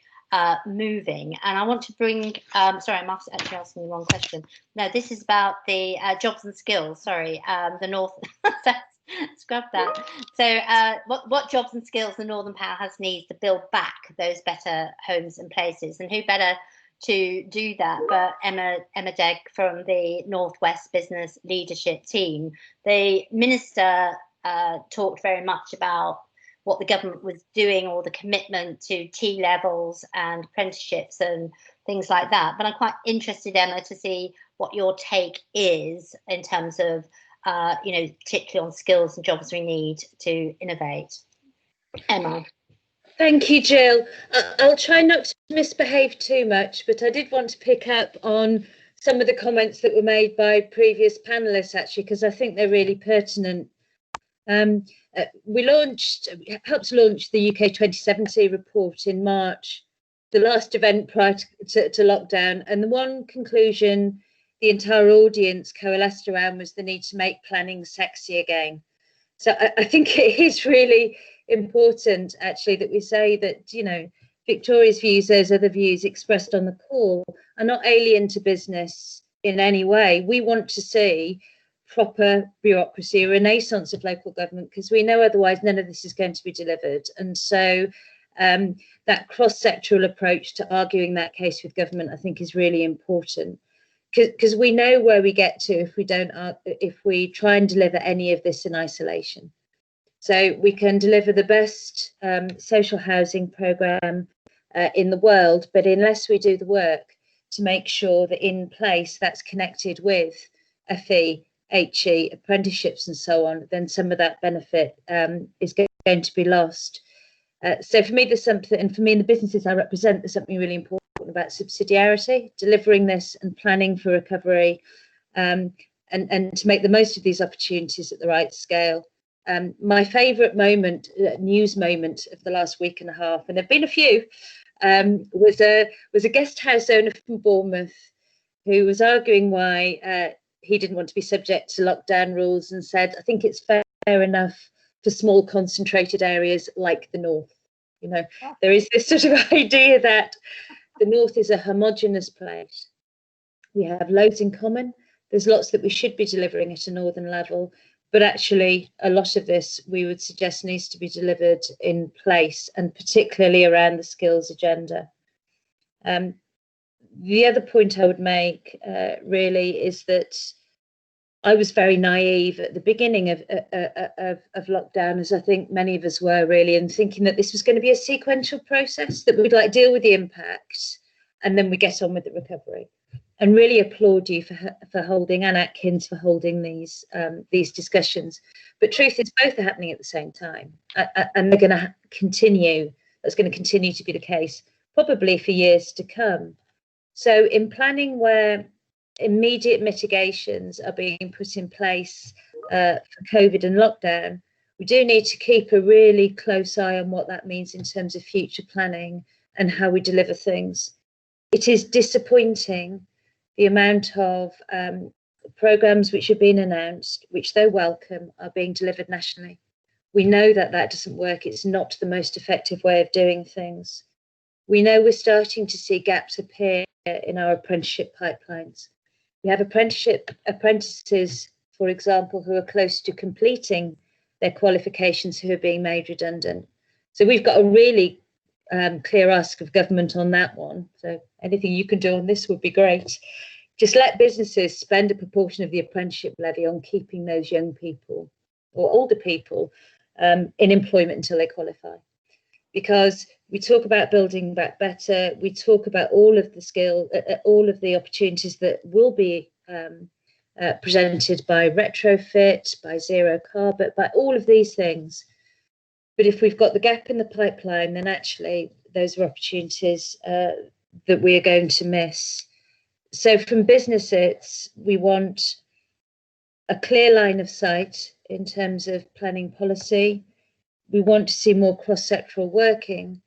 moving. And I want to bring, sorry, I'm actually asking the wrong question. No, this is about the jobs and skills. Sorry, the North. Scrub that. So what jobs and skills the Northern Powerhouse needs to build back those better homes and places, and who better to do that, but Emma Degg from the Northwest Business Leadership Team, the Minister talked very much about what the government was doing, or the commitment to T-levels and apprenticeships and things like that. But I'm quite interested, Emma, to see what your take is in terms of, you know, particularly on skills and jobs we need to innovate. Emma. Thank you, Jill. I'll try not to misbehave too much, but I did want to pick up on some of the comments that were made by previous panelists, actually, because I think they're really pertinent. We helped launch the UK 2070 report in March, the last event prior to lockdown, and the one conclusion the entire audience coalesced around was the need to make planning sexy again. So I think it is really important, actually, that we say that, you know, Victoria's views, those other views expressed on the call, are not alien to business in any way. We want to see proper bureaucracy, a renaissance of local government, because we know otherwise none of this is going to be delivered. And so that cross-sectoral approach to arguing that case with government, I think, is really important, because we know where we get to if we try and deliver any of this in isolation. So we can deliver the best social housing programme in the world, but unless we do the work to make sure that in place that's connected with FE, HE, apprenticeships and so on, then some of that benefit is going to be lost. So for me, there's something, and for me in the businesses I represent, there's something really important about subsidiarity, delivering this and planning for recovery, and to make the most of these opportunities at the right scale. My favourite moment, news moment of the last week and a half, and there've been a few, was a guest house owner from Bournemouth who was arguing why he didn't want to be subject to lockdown rules, and said, I think it's fair enough for small concentrated areas like the North. You know, there is this sort of idea that the North is a homogenous place. We have loads in common. There's lots that we should be delivering at a northern level, but actually a lot of this we would suggest needs to be delivered in place, and particularly around the skills agenda. The other point I would make really is that I was very naive at the beginning of lockdown, as I think many of us were really, and thinking that this was going to be a sequential process, that we'd like deal with the impact and then we get on with the recovery. And really applaud you for holding, and Atkins for holding these discussions. But truth is, both are happening at the same time, and they're going to continue. That's going to continue to be the case, probably for years to come. So in planning where immediate mitigations are being put in place for COVID and lockdown, we do need to keep a really close eye on what that means in terms of future planning and how we deliver things. It is disappointing the amount of programmes which have been announced, which though welcome, are being delivered nationally. We know that that doesn't work. It's not the most effective way of doing things. We know we're starting to see gaps appear in our apprenticeship pipelines. We have apprentices, for example, who are close to completing their qualifications who are being made redundant. So we've got a really clear ask of government on that one. So anything you can do on this would be great. Just let businesses spend a proportion of the apprenticeship levy on keeping those young people or older people in employment until they qualify. Because we talk about building back better, we talk about all of the skill, all of the opportunities that will be presented by retrofit, by zero carbon, by all of these things. But if we've got the gap in the pipeline, then actually those are opportunities that we are going to miss. So from businesses, we want a clear line of sight in terms of planning policy. We want to see more cross-sectoral working,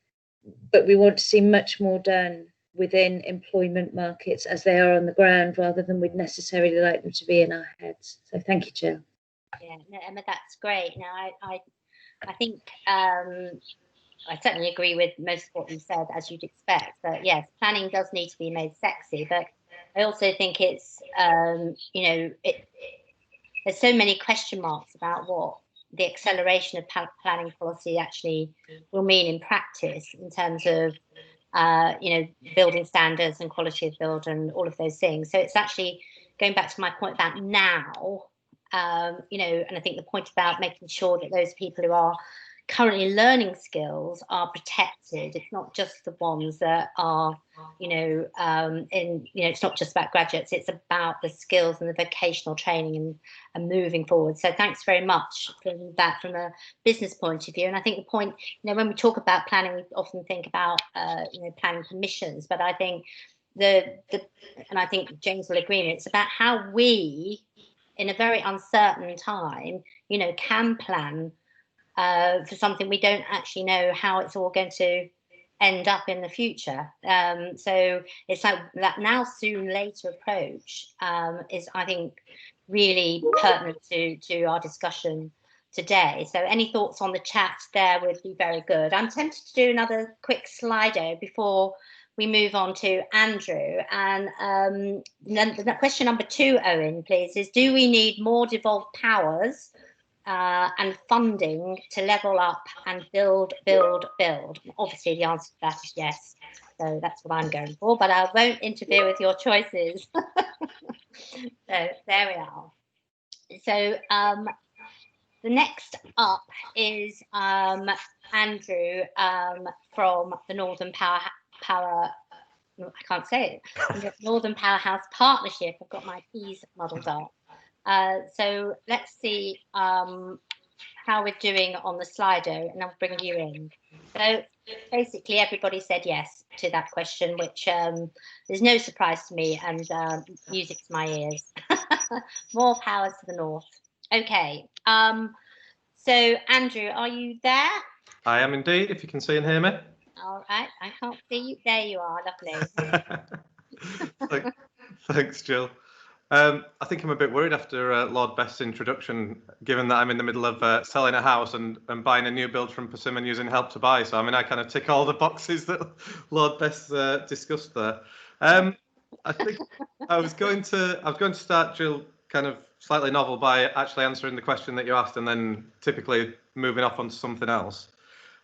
but we want to see much more done within employment markets as they are on the ground, rather than we'd necessarily like them to be in our heads. So thank you, Jill. Yeah, no, Emma, that's great. Now, I think I certainly agree with most of what you said, as you'd expect. But yes, planning does need to be made sexy. But I also think it's, you know, there's so many question marks about what the acceleration of planning policy actually will mean in practice, in terms of building standards and quality of build and all of those things. So it's actually going back to my point about now, and I think the point about making sure that those people who are currently learning skills are protected. It's not just the ones that are, it's not just about graduates, it's about the skills and the vocational training and moving forward. So thanks very much for that from a business point of view. And I think the point, when we talk about planning, we often think about, planning permissions, but I think and I think James will agree, it's about how we, in a very uncertain time, can plan for something we don't actually know how it's all going to end up in the future. So it's like that now soon later approach is, I think, really pertinent to our discussion today. So any thoughts on the chat there would be very good. I'm tempted to do another quick Slido before we move on to Andrew. And then question number 2, Owen, please, is do we need more devolved powers and funding to level up and build? Obviously, the answer to that is yes. So that's what I'm going for, but I won't interfere with your choices. So there we are. So the next up is Andrew from the Northern I can't say it. Northern Powerhouse Partnership. I've got my P's muddled up. So let's see how we're doing on the Slido, and I'll bring you in. So basically everybody said yes to that question, which there's no surprise to me, and music to my ears. More powers to the north. Okay, so Andrew, are you there? I am indeed, if you can see and hear me. All right, I can't see you. There you are, lovely. Thanks, Jill. I think I'm a bit worried after Lord Best's introduction, given that I'm in the middle of selling a house and buying a new build from Persimmon using Help to Buy. So, I mean, I kind of tick all the boxes that Lord Best discussed there. I think I was going to start, Jill, kind of slightly novel by actually answering the question that you asked and then typically moving off onto something else.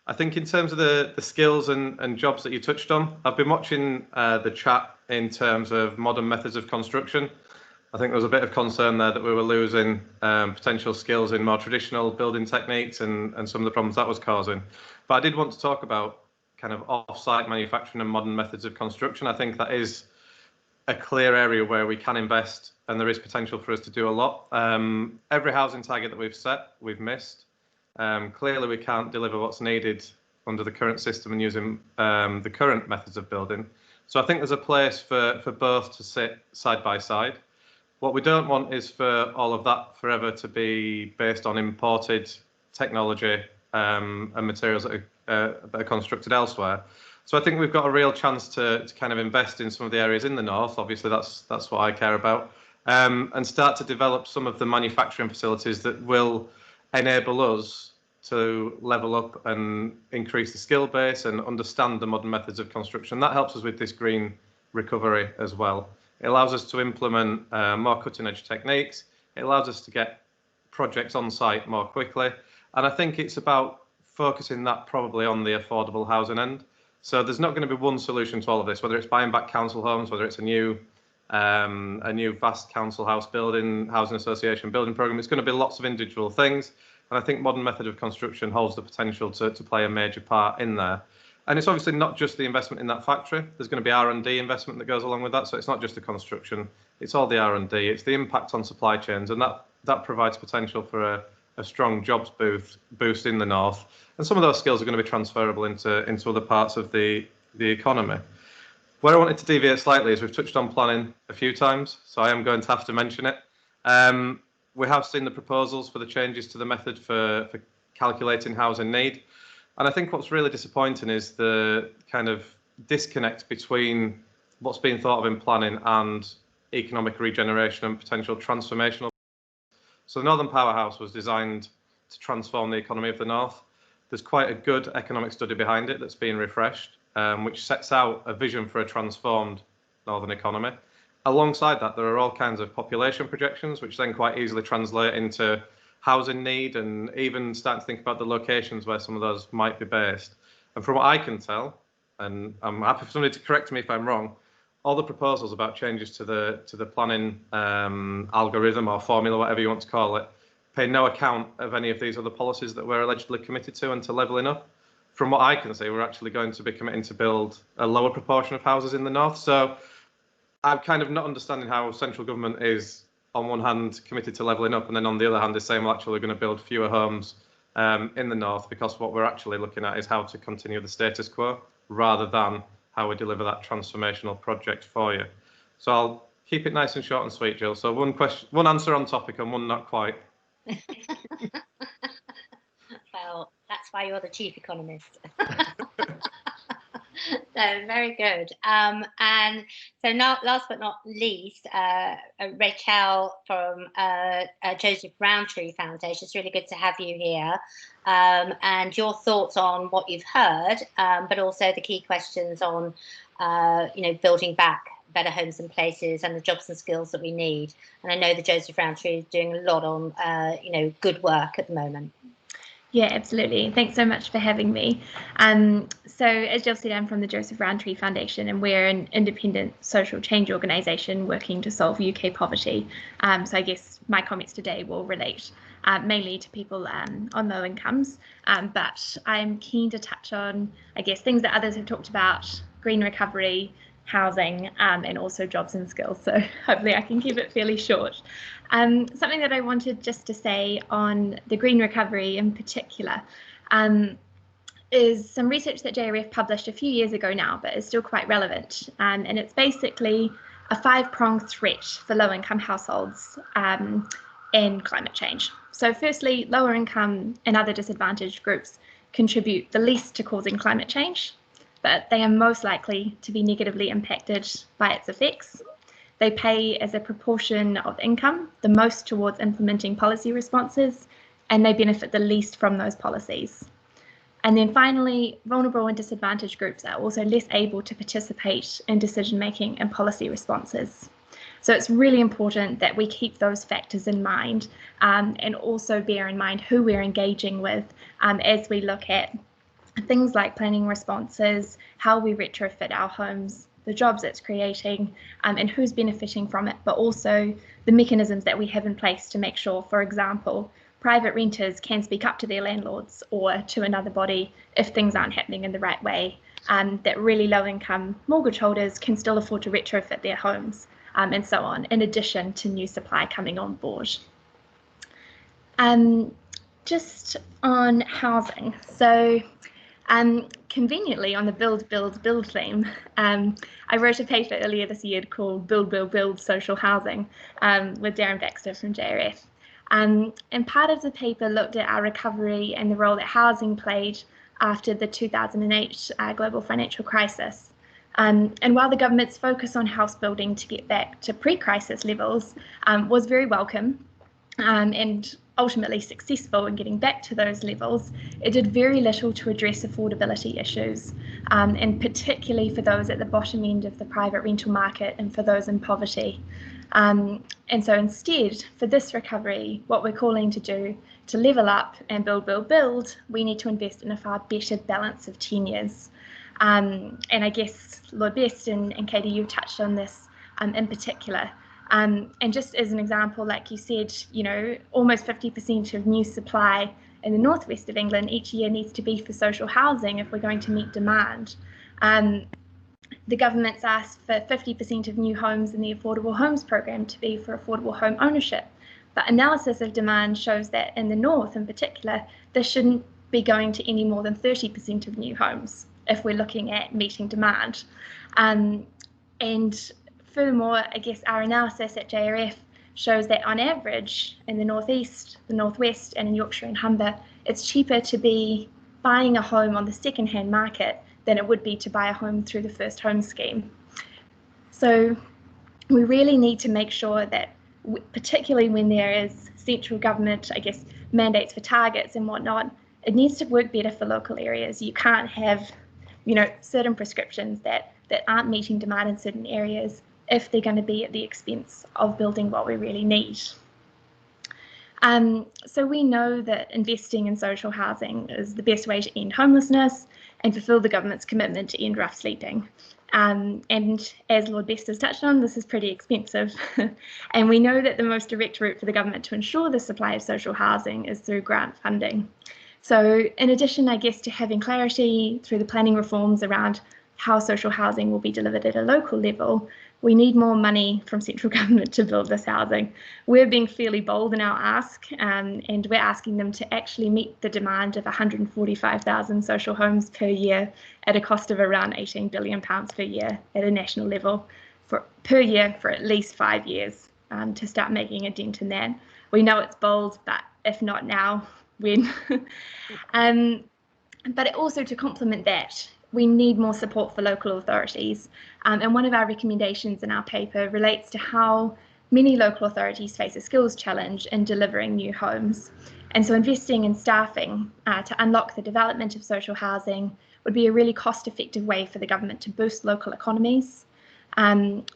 I think in terms of the skills and jobs that you touched on, I've been watching the chat in terms of modern methods of construction. I think there was a bit of concern there that we were losing potential skills in more traditional building techniques and some of the problems that was causing. But I did want to talk about kind of off-site manufacturing and modern methods of construction. I think that is a clear area where we can invest and there is potential for us to do a lot. Every housing target that we've set, we've missed. Clearly, we can't deliver what's needed under the current system and using the current methods of building. So I think there's a place for both to sit side by side. What we don't want is for all of that forever to be based on imported technology and materials that are constructed elsewhere. So I think we've got a real chance to kind of invest in some of the areas in the north. Obviously, that's what I care about, and start to develop some of the manufacturing facilities that will enable us to level up and increase the skill base and understand the modern methods of construction. That helps us with this green recovery as well. It allows us to implement more cutting edge techniques. It allows us to get projects on site more quickly. And I think it's about focusing that probably on the affordable housing end. So there's not going to be one solution to all of this, whether it's buying back council homes, whether it's a new vast council house building, housing association building program. It's going to be lots of individual things. And I think modern method of construction holds the potential to play a major part in there. And it's obviously not just the investment in that factory. There's going to be R&D investment that goes along with that. So it's not just the construction, it's all the R&D, it's the impact on supply chains. And that provides potential for a strong jobs boost in the north. And some of those skills are going to be transferable into other parts of the economy. Where I wanted to deviate slightly is we've touched on planning a few times, so I am going to have to mention it. We have seen the proposals for the changes to the method for calculating housing need. And I think what's really disappointing is the kind of disconnect between what's being thought of in planning and economic regeneration and potential transformational. So the Northern Powerhouse was designed to transform the economy of the north. There's quite a good economic study behind it that's being refreshed, which sets out a vision for a transformed northern economy. Alongside that, there are all kinds of population projections, which then quite easily translate into housing need and even start to think about the locations where some of those might be based. And from what I can tell, and I'm happy for somebody to correct me if I'm wrong, all the proposals about changes to the planning algorithm or formula, whatever you want to call it, pay no account of any of these other policies that we're allegedly committed to and to levelling up. From what I can see, we're actually going to be committing to build a lower proportion of houses in the north. So I'm kind of not understanding how central government is, on one hand, committed to levelling up, and then on the other hand is saying we're actually going to build fewer homes in the north, because what we're actually looking at is how to continue the status quo rather than how we deliver that transformational project for you. So I'll keep it nice and short and sweet, Jill. So one answer on topic and one not quite. Well, that's why you're the chief economist. So very good. And so now, last but not least, Rachelle from Joseph Rowntree Foundation. It's really good to have you here, and your thoughts on what you've heard, but also the key questions on, building back better homes and places and the jobs and skills that we need. And I know the Joseph Rowntree is doing a lot on, good work at the moment. Yeah, absolutely. Thanks so much for having me. So as Jill said, I'm from the Joseph Rowntree Foundation, and we're an independent social change organisation working to solve UK poverty. So I guess my comments today will relate mainly to people on low incomes, but I'm keen to touch on, I guess, things that others have talked about: green recovery, housing, and also jobs and skills. So hopefully I can keep it fairly short. Something that I wanted just to say on the green recovery in particular is some research that JRF published a few years ago now, but is still quite relevant. And it's basically a 5-pronged threat for low-income households in climate change. So firstly, lower income and other disadvantaged groups contribute the least to causing climate change, but they are most likely to be negatively impacted by its effects. They pay as a proportion of income the most towards implementing policy responses, and they benefit the least from those policies. And then finally, vulnerable and disadvantaged groups are also less able to participate in decision-making and policy responses. So it's really important that we keep those factors in mind, and also bear in mind who we're engaging with as we look at things like planning responses, how we retrofit our homes, the jobs it's creating, and who's benefiting from it, but also the mechanisms that we have in place to make sure, for example, private renters can speak up to their landlords or to another body if things aren't happening in the right way, that really low-income mortgage holders can still afford to retrofit their homes, and so on, in addition to new supply coming on board. Just on housing, so conveniently on the build theme, I wrote a paper earlier this year called Build Social Housing with Darren Baxter from JRF. And part of the paper looked at our recovery and the role that housing played after the 2008 global financial crisis. And while the government's focus on house building to get back to pre-crisis levels was very welcome and ultimately successful in getting back to those levels, it did very little to address affordability issues, and particularly for those at the bottom end of the private rental market and for those in poverty. And so instead, for this recovery, what we're calling to do to level up and build, we need to invest in a far better balance of tenures. And I guess Lord Best and Katie, you touched on this in particular. And just as an example, like you said, almost 50% of new supply in the northwest of England each year needs to be for social housing if we're going to meet demand. The government's asked for 50% of new homes in the Affordable Homes Programme to be for affordable home ownership. But analysis of demand shows that in the north in particular, this shouldn't be going to any more than 30% of new homes if we're looking at meeting demand. And furthermore, I guess our analysis at JRF shows that on average in the northeast, the northwest, and in Yorkshire and Humber, it's cheaper to be buying a home on the second-hand market than it would be to buy a home through the First Home Scheme. So we really need to make sure that, particularly when there is central government, I guess, mandates for targets and whatnot, it needs to work better for local areas. You can't have, certain prescriptions that aren't meeting demand in certain areas if they're going to be at the expense of building what we really need. So we know that investing in social housing is the best way to end homelessness and fulfil the government's commitment to end rough sleeping. And as Lord Best has touched on, this is pretty expensive. And we know that the most direct route for the government to ensure the supply of social housing is through grant funding. So in addition, I guess, to having clarity through the planning reforms around how social housing will be delivered at a local level, we need more money from central government to build this housing. We're being fairly bold in our ask, and we're asking them to actually meet the demand of 145,000 social homes per year at a cost of around £18 billion per year at a national level per year for at least 5 years to start making a dent in that. We know it's bold, but if not now, when? But also to complement that, we need more support for local authorities. And one of our recommendations in our paper relates to how many local authorities face a skills challenge in delivering new homes. And so investing in staffing to unlock the development of social housing would be a really cost-effective way for the government to boost local economies.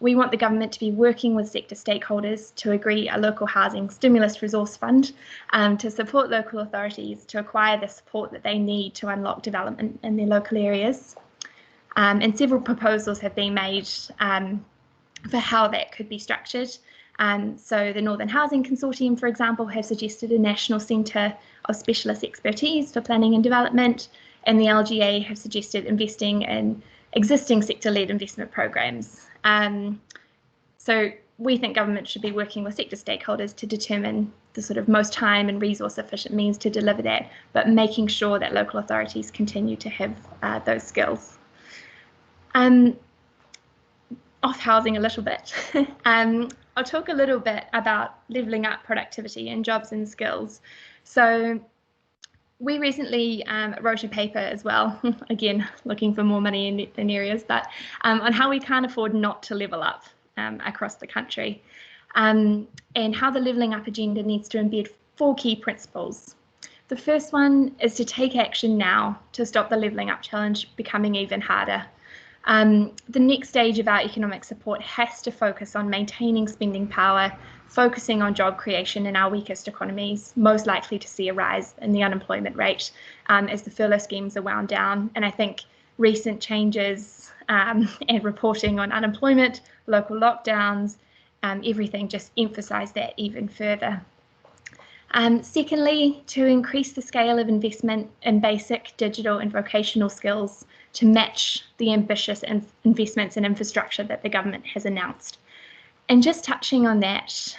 We want the government to be working with sector stakeholders to agree a local housing stimulus resource fund to support local authorities to acquire the support that they need to unlock development in their local areas. And several proposals have been made for how that could be structured. So the Northern Housing Consortium, for example, have suggested a national centre of specialist expertise for planning and development, and the LGA have suggested investing in existing sector-led investment programs. So we think government should be working with sector stakeholders to determine the sort of most time and resource efficient means to deliver that, but making sure that local authorities continue to have those skills. Off housing a little bit. I'll talk a little bit about levelling up productivity and jobs and skills. So we recently wrote a paper as well, again, looking for more money in areas, but on how we can't afford not to level up across the country, and how the levelling up agenda needs to embed 4 key principles. The first one is to take action now to stop the levelling up challenge becoming even harder. The next stage of our economic support has to focus on maintaining spending power, focusing on job creation in our weakest economies, most likely to see a rise in the unemployment rate as the furlough schemes are wound down. And I think recent changes and reporting on unemployment, local lockdowns, everything just emphasise that even further. Secondly, to increase the scale of investment in basic digital and vocational skills to match the ambitious investments in infrastructure that the government has announced. And just touching on that,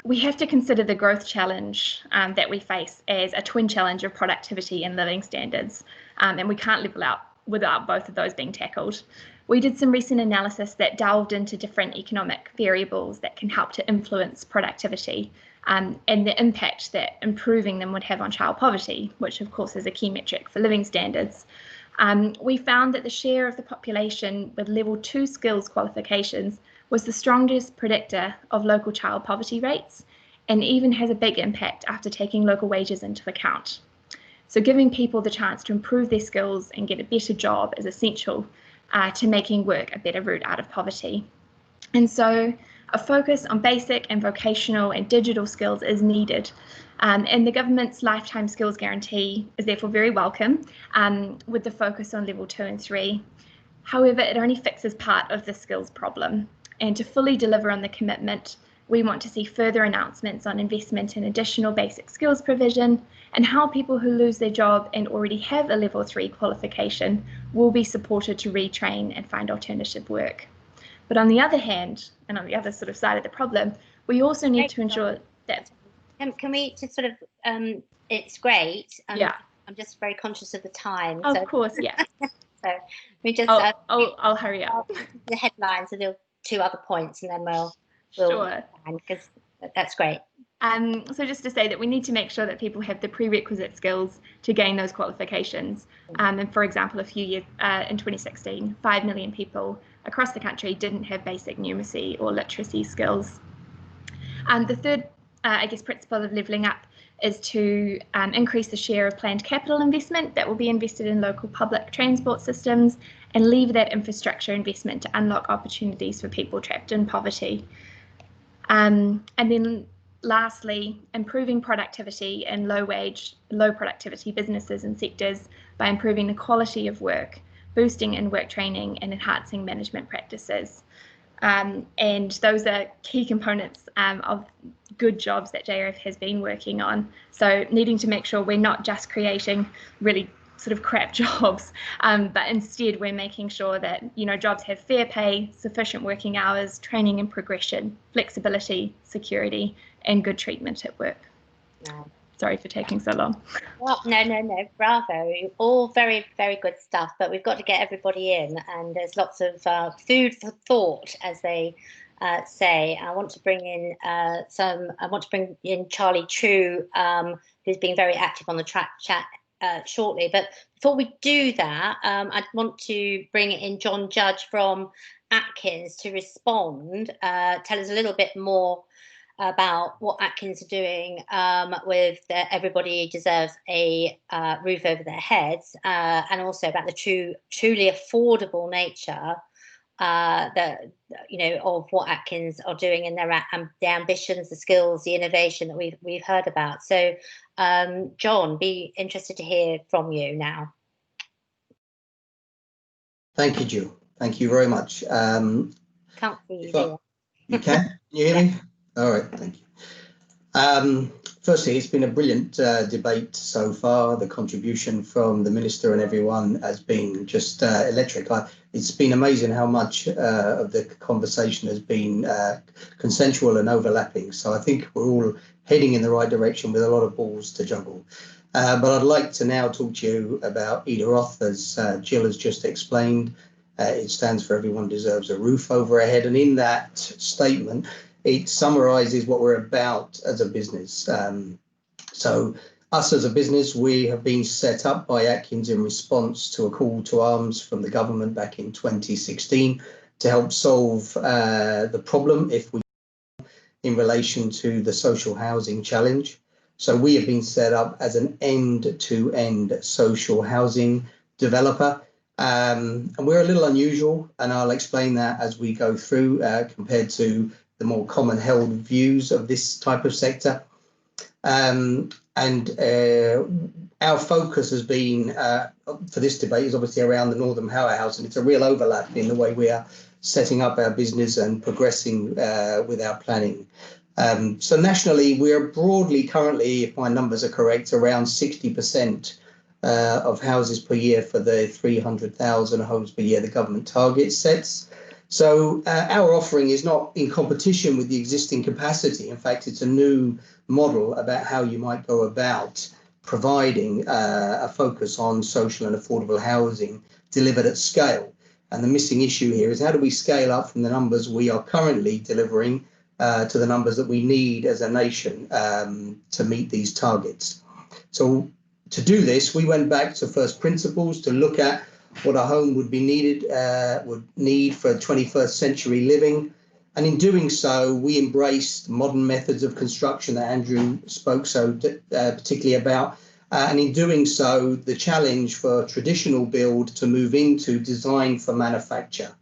we have to consider the growth challenge that we face as a twin challenge of productivity and living standards, and we can't level out without both of those being tackled. We did some recent analysis that delved into different economic variables that can help to influence productivity and the impact that improving them would have on child poverty, which of course is a key metric for living standards. We found that the share of the population with level 2 skills qualifications was the strongest predictor of local child poverty rates, and even has a big impact after taking local wages into account. So giving people the chance to improve their skills and get a better job is essential to making work a better route out of poverty. And so a focus on basic and vocational and digital skills is needed. And the government's lifetime skills guarantee is therefore very welcome, with the focus on level 2 and 3. However, it only fixes part of the skills problem. And to fully deliver on the commitment, we want to see further announcements on investment in additional basic skills provision and how people who lose their job and already have a level 3 qualification will be supported to retrain and find alternative work. But on the other hand, and on the other sort of side of the problem, we also need to ensure that... Can we just sort of, it's great. Yeah. I'm just very conscious of the time. Of course, yeah. So we just... I'll hurry up. The headlines are the 2 other points, and then we'll sure. Because that's great. So just to say that we need to make sure that people have the prerequisite skills to gain those qualifications. And for example, a few years in 2016, 5 million people across the country didn't have basic numeracy or literacy skills. The third, I guess, principle of levelling up is to increase the share of planned capital investment that will be invested in local public transport systems and leave that infrastructure investment to unlock opportunities for people trapped in poverty. And then lastly, improving productivity in low-wage, low-productivity businesses and sectors by improving the quality of work, boosting in-work training and enhancing management practices. And those are key components of good jobs that JRF has been working on. So needing to make sure we're not just creating really sort of crap jobs, but instead we're making sure that, you know, jobs have fair pay, sufficient working hours, training and progression, flexibility, security, and good treatment at work. No. Sorry for taking so long. Well, no, bravo. All very, very good stuff, but we've got to get everybody in, and there's lots of food for thought, as they say. I want to bring in Charlie True, who's been very active on the chat shortly. But before we do that, I'd want to bring in John Judge from Atkins to respond, tell us a little bit more about what Atkins are doing with everybody deserves a roof over their heads, and also about the truly affordable nature of what Atkins are doing and the ambitions, the skills, the innovation that we've heard about. So, John, be interested to hear from you now. Thank you, Jill. Thank you very much. Can't see you, dear. You can? Can you hear me? All right, thank you. Firstly, it's been a brilliant debate so far. The contribution from the Minister and everyone has been just electric. It's been amazing how much of the conversation has been consensual and overlapping. So I think we're all heading in the right direction with a lot of balls to juggle. But I'd like to now talk to you about EDAROTH, as Jill has just explained. It stands for Everyone Deserves a Roof Over Their Head. And in that statement, it summarises what we're about as a business. So us as a business, we have been set up by Atkins in response to a call to arms from the government back in 2016 to help solve the problem, if we in relation to the social housing challenge. So we have been set up as an end-to-end social housing developer. And we're a little unusual, and I'll explain that as we go through compared to the more common held views of this type of sector. And our focus has been, for this debate, is obviously around the Northern Powerhouse, and it's a real overlap in the way we are setting up our business and progressing with our planning. So nationally, we're broadly currently, if my numbers are correct, around 60% of houses per year for the 300,000 homes per year the government target sets. So our offering is not in competition with the existing capacity. In fact, it's a new model about how you might go about providing a focus on social and affordable housing delivered at scale. And the missing issue here is how do we scale up from the numbers we are currently delivering to the numbers that we need as a nation to meet these targets. So to do this, we went back to first principles to look at what a home would need for 21st century living. And in doing so, we embraced modern methods of construction that Andrew spoke so particularly about. And in doing so, the challenge for traditional build to move into design for manufacture.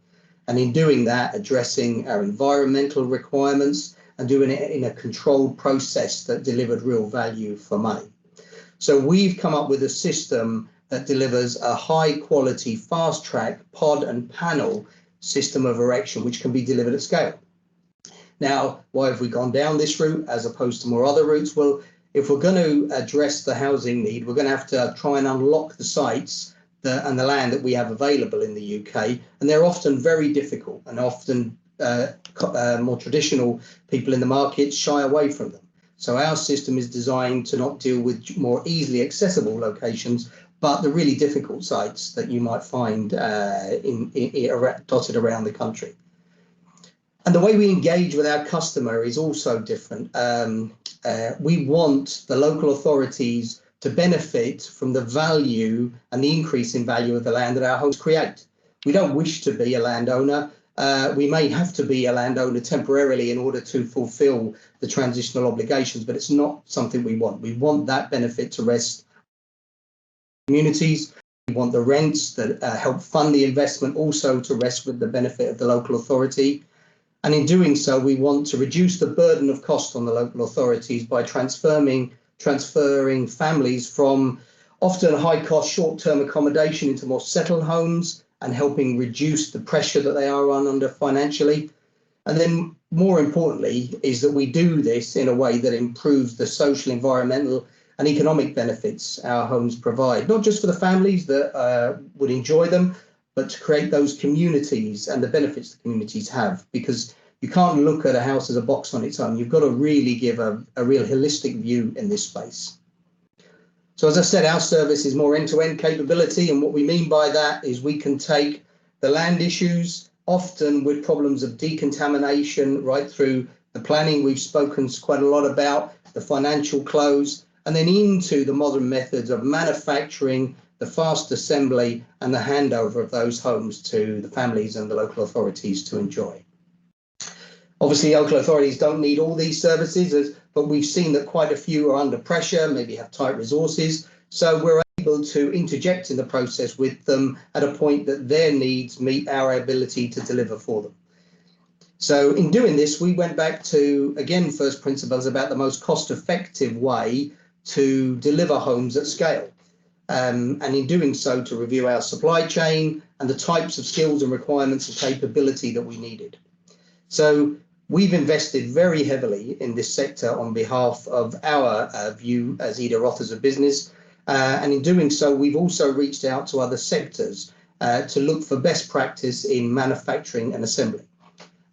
And in doing that, addressing our environmental requirements and doing it in a controlled process that delivered real value for money. So we've come up with a system that delivers a high quality, fast track pod and panel system of erection, which can be delivered at scale. Now, why have we gone down this route as opposed to more other routes? Well, if we're going to address the housing need, we're going to have to try and unlock the sites and the land that we have available in the UK. And they're often very difficult, and often more traditional people in the market shy away from them. So our system is designed to not deal with more easily accessible locations, but the really difficult sites that you might find dotted around the country. And the way we engage with our customer is also different. We want the local authorities to benefit from the value and the increase in value of the land that our homes create. We don't wish to be a landowner. We may have to be a landowner temporarily in order to fulfill the transitional obligations, but it's not something we want. We want that benefit to rest communities. We want the rents that help fund the investment also to rest with the benefit of the local authority. And in doing so, we want to reduce the burden of cost on the local authorities by transferring families from often high-cost short-term accommodation into more settled homes and helping reduce the pressure that they are under financially. And then more importantly is that we do this in a way that improves the social, environmental and economic benefits our homes provide, not just for the families that would enjoy them, but to create those communities and the benefits the communities have, because you can't look at a house as a box on its own. You've got to really give a real holistic view in this space. So as I said, our service is more end-to-end capability. And what we mean by that is we can take the land issues, often with problems of decontamination, right through the planning we've spoken quite a lot about, the financial close, and then into the modern methods of manufacturing, the fast assembly and the handover of those homes to the families and the local authorities to enjoy. Obviously, local authorities don't need all these services, but we've seen that quite a few are under pressure, maybe have tight resources. So we're able to interject in the process with them at a point that their needs meet our ability to deliver for them. So in doing this, we went back to, again, first principles about the most cost-effective way to deliver homes at scale. And in doing so, to review our supply chain and the types of skills and requirements and capability that we needed. So we've invested very heavily in this sector on behalf of our view as EDAROTH as a business. And in doing so, we've also reached out to other sectors to look for best practice in manufacturing and assembly.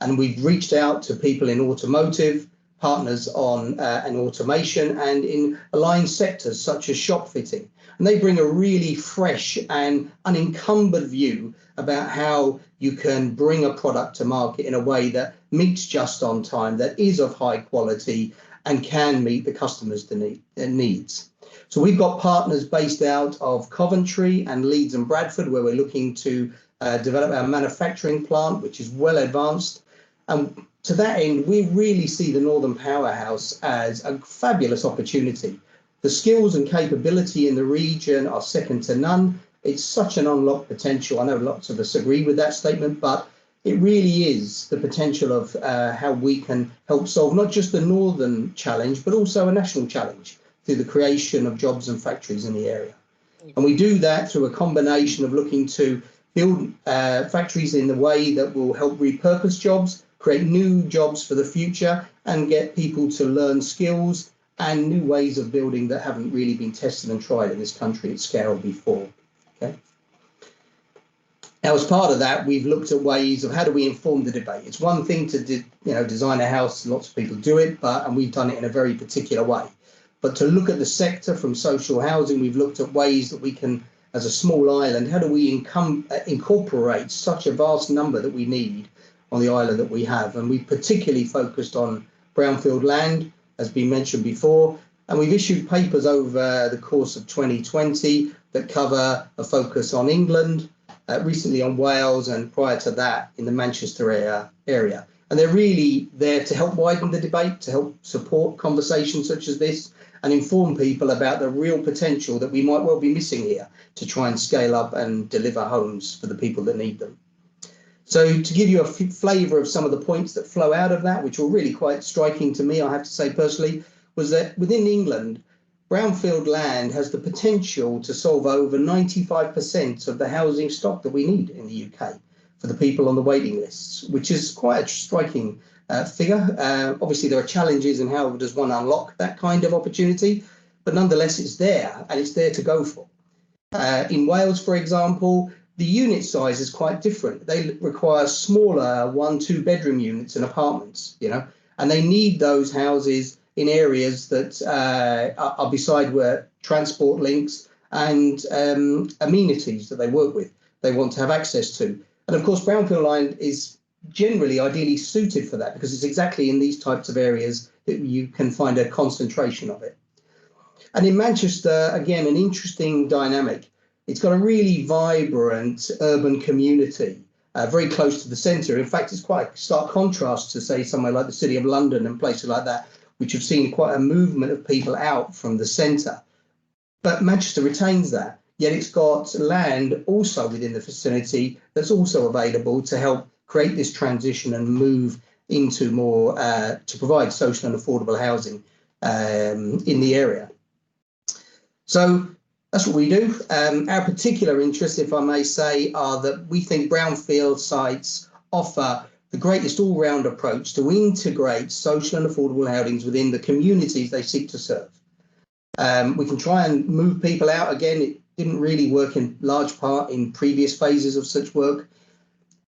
And we've reached out to people in automotive, partners on an automation, and in aligned sectors such as shop fitting. And they bring a really fresh and unencumbered view about how you can bring a product to market in a way that meets just on time, that is of high quality and can meet the customers' needs. So we've got partners based out of Coventry and Leeds and Bradford, where we're looking to develop our manufacturing plant, which is well advanced. And to that end, we really see the Northern Powerhouse as a fabulous opportunity. The skills and capability in the region are second to none. It's such an unlocked potential. I know lots of us agree with that statement, but it really is the potential of how we can help solve not just the northern challenge, but also a national challenge through the creation of jobs and factories in the area. And we do that through a combination of looking to build factories in the way that will help repurpose jobs, create new jobs for the future, and get people to learn skills and new ways of building that haven't really been tested and tried in this country at scale before. Okay. Now, as part of that, we've looked at ways of how do we inform the debate. It's one thing to design a house, lots of people do it, and we've done it in a very particular way. But to look at the sector from social housing, we've looked at ways that we can, as a small island, how do we incorporate such a vast number that we need on the island that we have? And we've particularly focused on brownfield land, as been mentioned before, and we've issued papers over the course of 2020 that cover a focus on England, recently on Wales, and prior to that in the Manchester area. And they're really there to help widen the debate, to help support conversations such as this, and inform people about the real potential that we might well be missing here to try and scale up and deliver homes for the people that need them. So to give you a flavour of some of the points that flow out of that, which were really quite striking to me, I have to say personally, was that within England, brownfield land has the potential to solve over 95% of the housing stock that we need in the UK for the people on the waiting lists, which is quite a striking figure. Obviously, there are challenges in how does one unlock that kind of opportunity, but nonetheless, it's there and it's there to go for. In Wales, for example, the unit size is quite different. They require smaller 1-2 bedroom units in apartments, and they need those houses in areas that are beside where transport links and amenities that they work with, they want to have access to. And of course, brownfield land is generally ideally suited for that because it's exactly in these types of areas that you can find a concentration of it. And in Manchester, again, an interesting dynamic. It's got a really vibrant urban community, very close to the centre. In fact, it's quite a stark contrast to, say, somewhere like the City of London and places like that, which have seen quite a movement of people out from the centre. But Manchester retains that, yet it's got land also within the vicinity that's also available to help create this transition and move into more to provide social and affordable housing in the area. So that's what we do. Our particular interests, if I may say, are that we think brownfield sites offer the greatest all-round approach to integrate social and affordable housings within the communities they seek to serve. We can try and move people out. Again, it didn't really work in large part in previous phases of such work.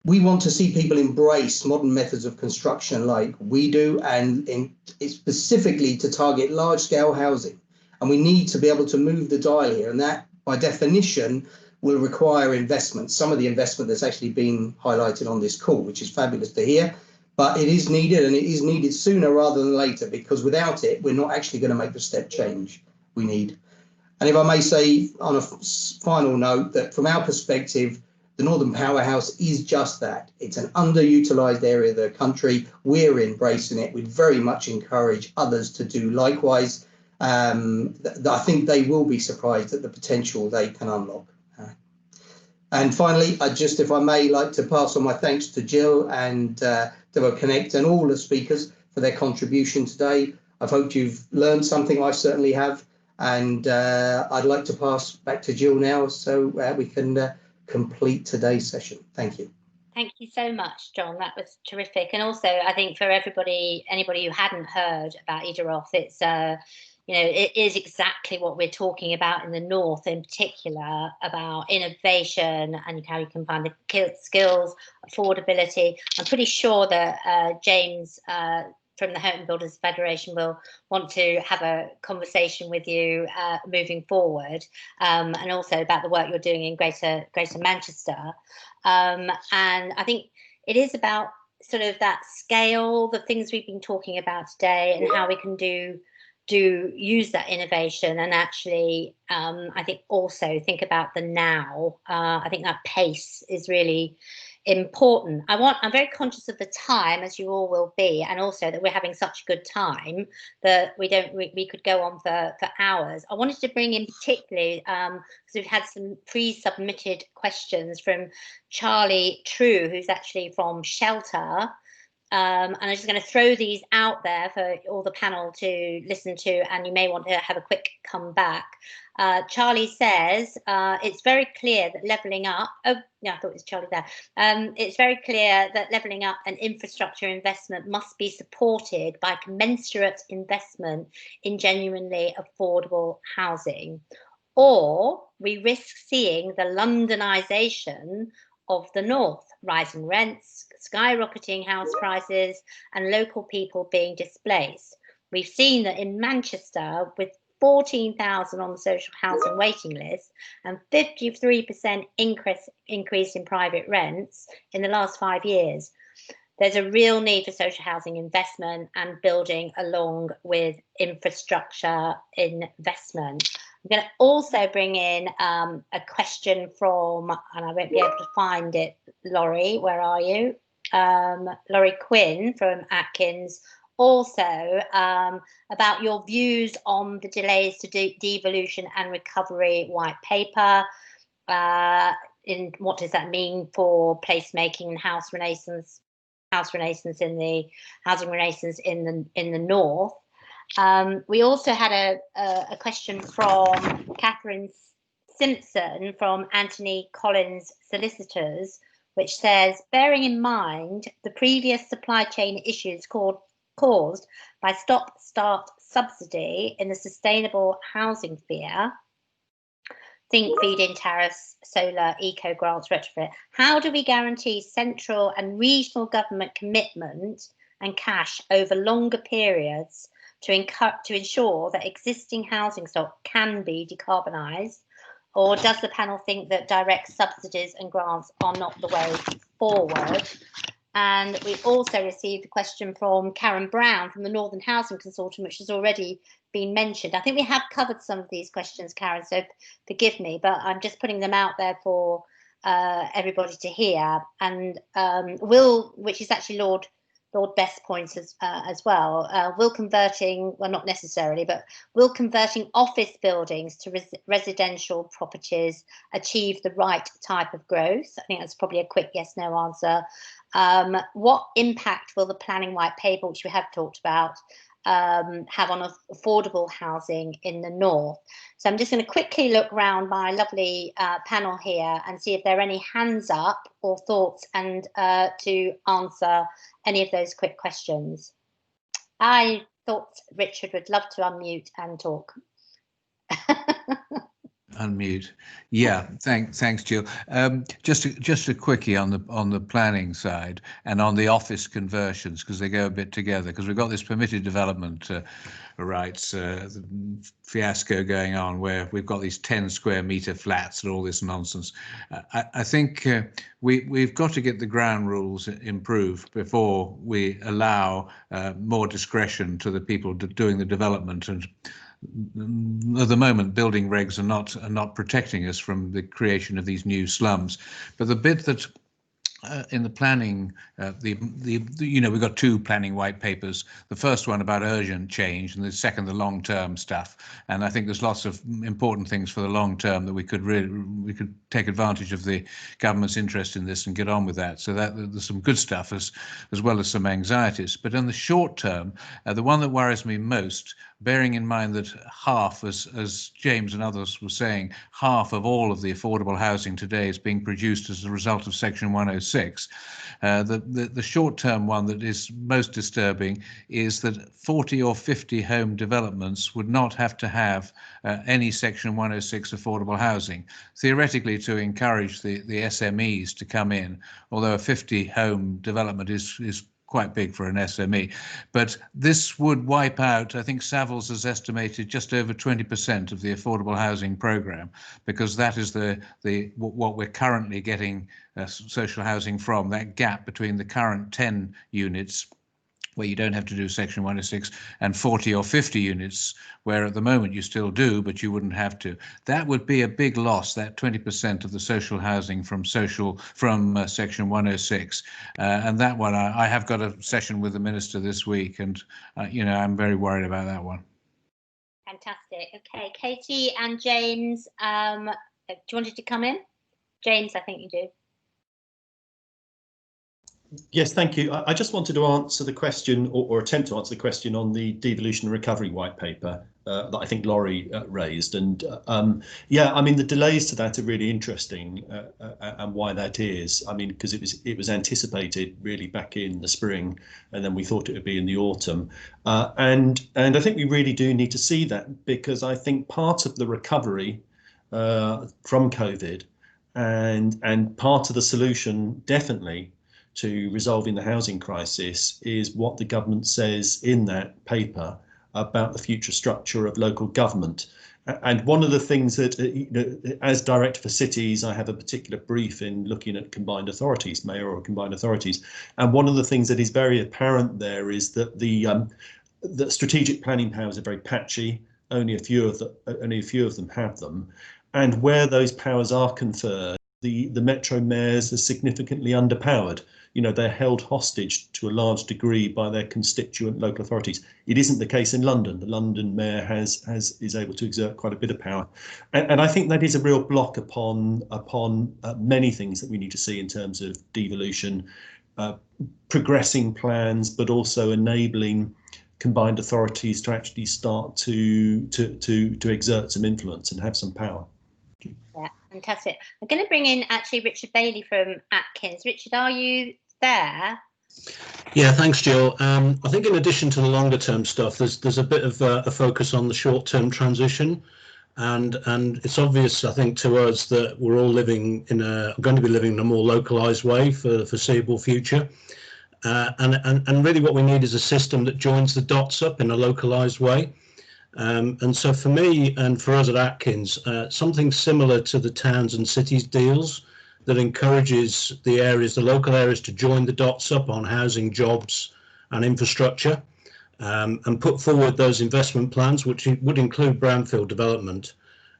We want to see people embrace modern methods of construction like we do, and specifically to target large-scale housing. And we need to be able to move the dial here, and that, by definition, will require investment. Some of the investment that's actually been highlighted on this call, which is fabulous to hear, but it is needed, and it is needed sooner rather than later, because without it, we're not actually going to make the step change we need. And if I may say on a final note, that from our perspective, the Northern Powerhouse is just that. It's an underutilised area of the country. We're embracing it. We'd very much encourage others to do likewise. I think they will be surprised at the potential they can unlock. And finally, I'd just, if I may, like to pass on my thanks to Jill and Devolution and all the speakers for their contribution today. I've hoped you've learned something. I certainly have. And I'd like to pass back to Jill now so we can complete today's session. Thank you. Thank you so much, John. That was terrific. And also, I think for everybody, anybody who hadn't heard about EDAROTH, it's you know, it is exactly what we're talking about in the North, in particular, about innovation and how you can find the skills, affordability. I'm pretty sure that James from the Home Builders Federation will want to have a conversation with you moving forward, and also about the work you're doing in Greater Manchester. And I think it is about sort of that scale, the things we've been talking about today, and how we can use that innovation, and actually I think also think about the now. I think that pace is really important. I'm very conscious of the time, as you all will be, and also that we're having such a good time that we could go on for hours. I wanted to bring in particularly because we've had some pre-submitted questions from Charlie True, who's actually from Shelter. And I'm just going to throw these out there for all the panel to listen to, and you may want to have a quick come back. Charlie says, it's very clear that levelling up, oh, yeah, I thought it was Charlie there. It's very clear that levelling up and infrastructure investment must be supported by commensurate investment in genuinely affordable housing, or we risk seeing the Londonisation of the North, rising rents, skyrocketing house prices, and local people being displaced. We've seen that in Manchester, with 14,000 on the social housing waiting list and 53% increase in private rents in the last 5 years, there's a real need for social housing investment and building along with infrastructure investment. I'm going to also bring in a question from, and I won't be able to find it, Laurie, where are you? Laurie Quinn from Atkins, also about your views on the delays to devolution and recovery white paper. In what does that mean for placemaking and housing renaissance in the housing renaissance in the North? We also had a question from Catherine Simpson from Anthony Collins Solicitors, which says, bearing in mind the previous supply chain issues caused by stop-start subsidy in the sustainable housing sphere, think feed-in tariffs, solar, eco grants, retrofit, how do we guarantee central and regional government commitment and cash over longer periods to ensure that existing housing stock can be decarbonised? Or does the panel think that direct subsidies and grants are not the way forward? And we've also received a question from Karen Brown from the Northern Housing Consortium, which has already been mentioned. I think we have covered some of these questions, Karen, so forgive me, but I'm just putting them out there for everybody to hear. And Will, which is actually Lord Lord Best's points as well. Will converting, well, not necessarily, but will converting office buildings to residential properties achieve the right type of growth? I think that's probably a quick yes/no answer. What impact will the planning white paper, which we have talked about, have on affordable housing in the north? So I'm just going to quickly look around my lovely panel here and see if there are any hands up or thoughts and to answer any of those quick questions. I thought Richard would love to unmute and talk. Unmute. Yeah, thanks, Jill. Just a quickie on the planning side and on the office conversions, because they go a bit together. Because we've got this permitted development rights fiasco going on, where we've got these 10 square metre flats and all this nonsense. I think we've got to get the ground rules improved before we allow more discretion to the people doing the development. And at the moment, building regs are not protecting us from the creation of these new slums. But the bit that in the planning, we've got two planning white papers. The first one about urgent change, and the second the long-term stuff. And I think there's lots of important things for the long term that we could take advantage of the government's interest in this and get on with that. So that there's some good stuff as well as some anxieties. But in the short term, the one that worries me most, bearing in mind that half, as James and others were saying, half of all of the affordable housing today is being produced as a result of Section 106. The short-term one that is most disturbing is that 40 or 50 home developments would not have to have any Section 106 affordable housing, theoretically to encourage the SMEs to come in, although a 50 home development is quite big for an SME. But this would wipe out, I think Savills has estimated, just over 20% of the affordable housing programme, because that is what we're currently getting social housing from, that gap between the current 10 units where you don't have to do Section 106 and 40 or 50 units where at the moment you still do, but you wouldn't have to. That would be a big loss, that 20% of the social housing from Section 106. And that one, I have got a session with the Minister this week, and I'm very worried about that one. Fantastic. Okay, Katie and James, do you want to come in? James, I think you do. Yes, thank you. I just wanted to answer the question, or attempt to answer the question on the devolution and recovery white paper that I think Laurie raised. And yeah, I mean, the delays to that are really interesting, and why that is. I mean, because it was anticipated really back in the spring, and then we thought it would be in the autumn. And I think we really do need to see that, because I think part of the recovery from COVID and part of the solution, definitely, to resolving the housing crisis is what the government says in that paper about the future structure of local government. And one of the things that, as Director for Cities, I have a particular brief in looking at combined authorities, mayoral combined authorities. And one of the things that is very apparent there is that the strategic planning powers are very patchy. Only a few of them have them. And where those powers are conferred, the metro mayors are significantly underpowered. They're held hostage to a large degree by their constituent local authorities. It isn't the case in London. The London mayor is able to exert quite a bit of power, and I think that is a real block upon many things that we need to see in terms of devolution, progressing plans, but also enabling combined authorities to actually start to exert some influence and have some power. Yeah, fantastic. I'm going to bring in actually Richard Bailey from Atkins. Richard, are you there? Yeah, thanks, Jill. I think in addition to the longer term stuff, there's a bit of a focus on the short term transition, and it's obvious, I think, to us that we're all going to be living in a more localized way for the foreseeable future. And really what we need is a system that joins the dots up in a localized way. And so for me and for us at Atkins, something similar to the towns and cities deals that encourages the local areas to join the dots up on housing, jobs and infrastructure, and put forward those investment plans, which would include brownfield development,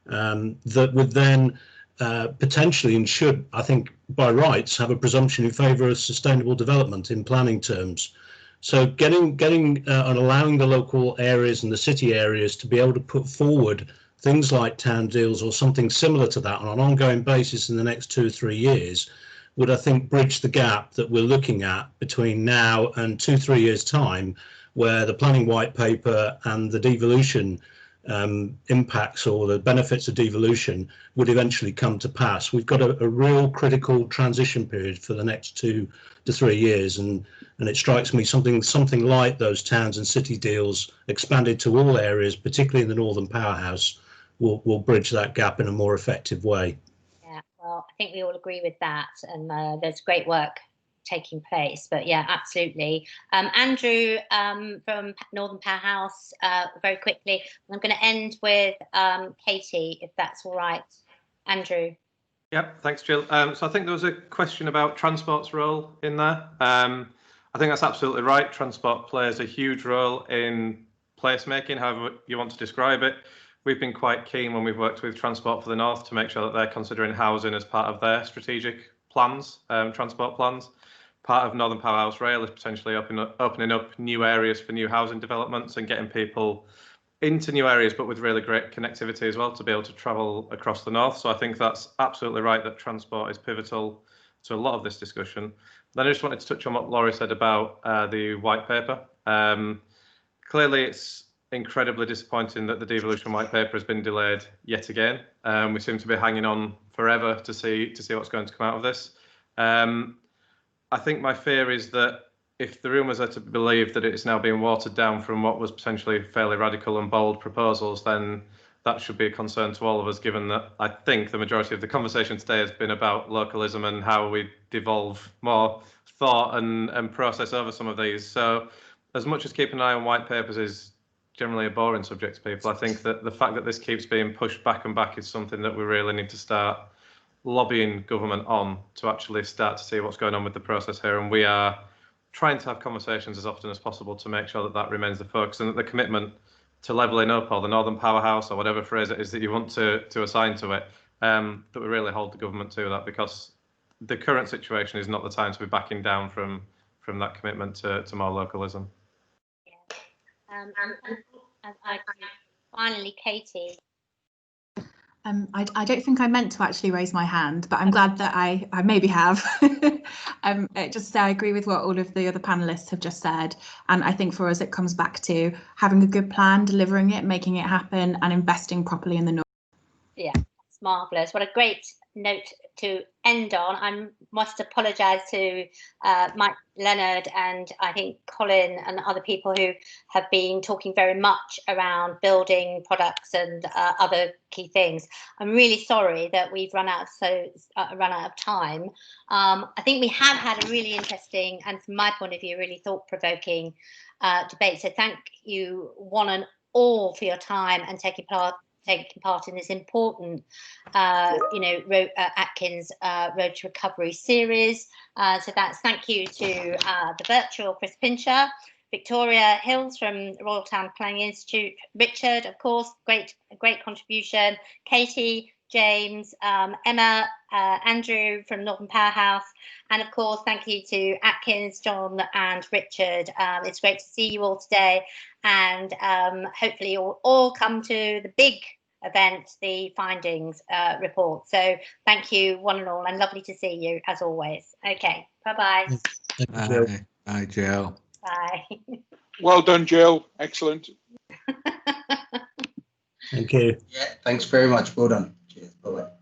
that would then potentially, and should, I think, by rights, have a presumption in favour of sustainable development in planning terms. So getting and allowing the local areas and the city areas to be able to put forward things like town deals or something similar to that on an ongoing basis in the next 2 or 3 years would, I think, bridge the gap that we're looking at between now and 2 or 3 years time, where the planning white paper and the devolution impacts or the benefits of devolution would eventually come to pass. We've got a real critical transition period for the next 2 to 3 years, and it strikes me something like those towns and city deals expanded to all areas, particularly in the Northern Powerhouse, will bridge that gap in a more effective way. Yeah, well, I think we all agree with that, and there's great work taking place. But yeah, absolutely. Andrew from Northern Powerhouse, very quickly. I'm going to end with Katie, if that's all right. Andrew. Yep, thanks, Jill. So I think there was a question about transport's role in there. I think that's absolutely right. Transport plays a huge role in placemaking, however you want to describe it. We've been quite keen when we've worked with Transport for the North to make sure that they're considering housing as part of their strategic plans, transport plans. Part of Northern Powerhouse Rail is potentially opening up new areas for new housing developments and getting people into new areas, but with really great connectivity as well to be able to travel across the north. So I think that's absolutely right that transport is pivotal to a lot of this discussion. Then I just wanted to touch on what Laurie said about the white paper. Clearly, it's incredibly disappointing that the devolution white paper has been delayed yet again. We seem to be hanging on forever to see what's going to come out of this. I think my fear is that if the rumours are to believe that it's now being watered down from what was potentially fairly radical and bold proposals, then that should be a concern to all of us, given that I think the majority of the conversation today has been about localism and how we devolve more thought and process over some of these. So as much as keeping an eye on white papers is generally a boring subject to people, I think that the fact that this keeps being pushed back and back is something that we really need to start lobbying government on to actually start to see what's going on with the process here. And we are trying to have conversations as often as possible to make sure that that remains the focus and that the commitment to levelling up, or the Northern Powerhouse, or whatever phrase it is that you want to assign to it, that we really hold the government to that, because the current situation is not the time to be backing down from that commitment to more localism. Finally, Katie. I don't think I meant to actually raise my hand, but I'm glad that I maybe have. Just I agree with what all of the other panelists have just said. And I think for us, it comes back to having a good plan, delivering it, making it happen, and investing properly in the north. Yeah, it's marvellous. What a great note to end on. I must apologise to Mike Leonard and I think Colin and other people who have been talking very much around building products and other key things. I'm really sorry that we've run out of time. I think we have had a really interesting and, from my point of view, really thought-provoking debate. So thank you one and all for your time and taking part in this important, Atkins Road to Recovery series. So that's thank you to the virtual Chris Pincher, Victoria Hills from Royal Town Planning Institute, Richard, of course, great contribution, Katie, James, Emma, Andrew from Northern Powerhouse, and of course, thank you to Atkins, John and Richard. It's great to see you all today, and hopefully you'll all come to the big event, the findings report. So thank you one and all, and lovely to see you as always. Okay, bye-bye. Bye, Jill. Bye. Well done, Jill. Excellent. Thank you. Yeah, thanks very much. Well done. Cheers. Bye-bye.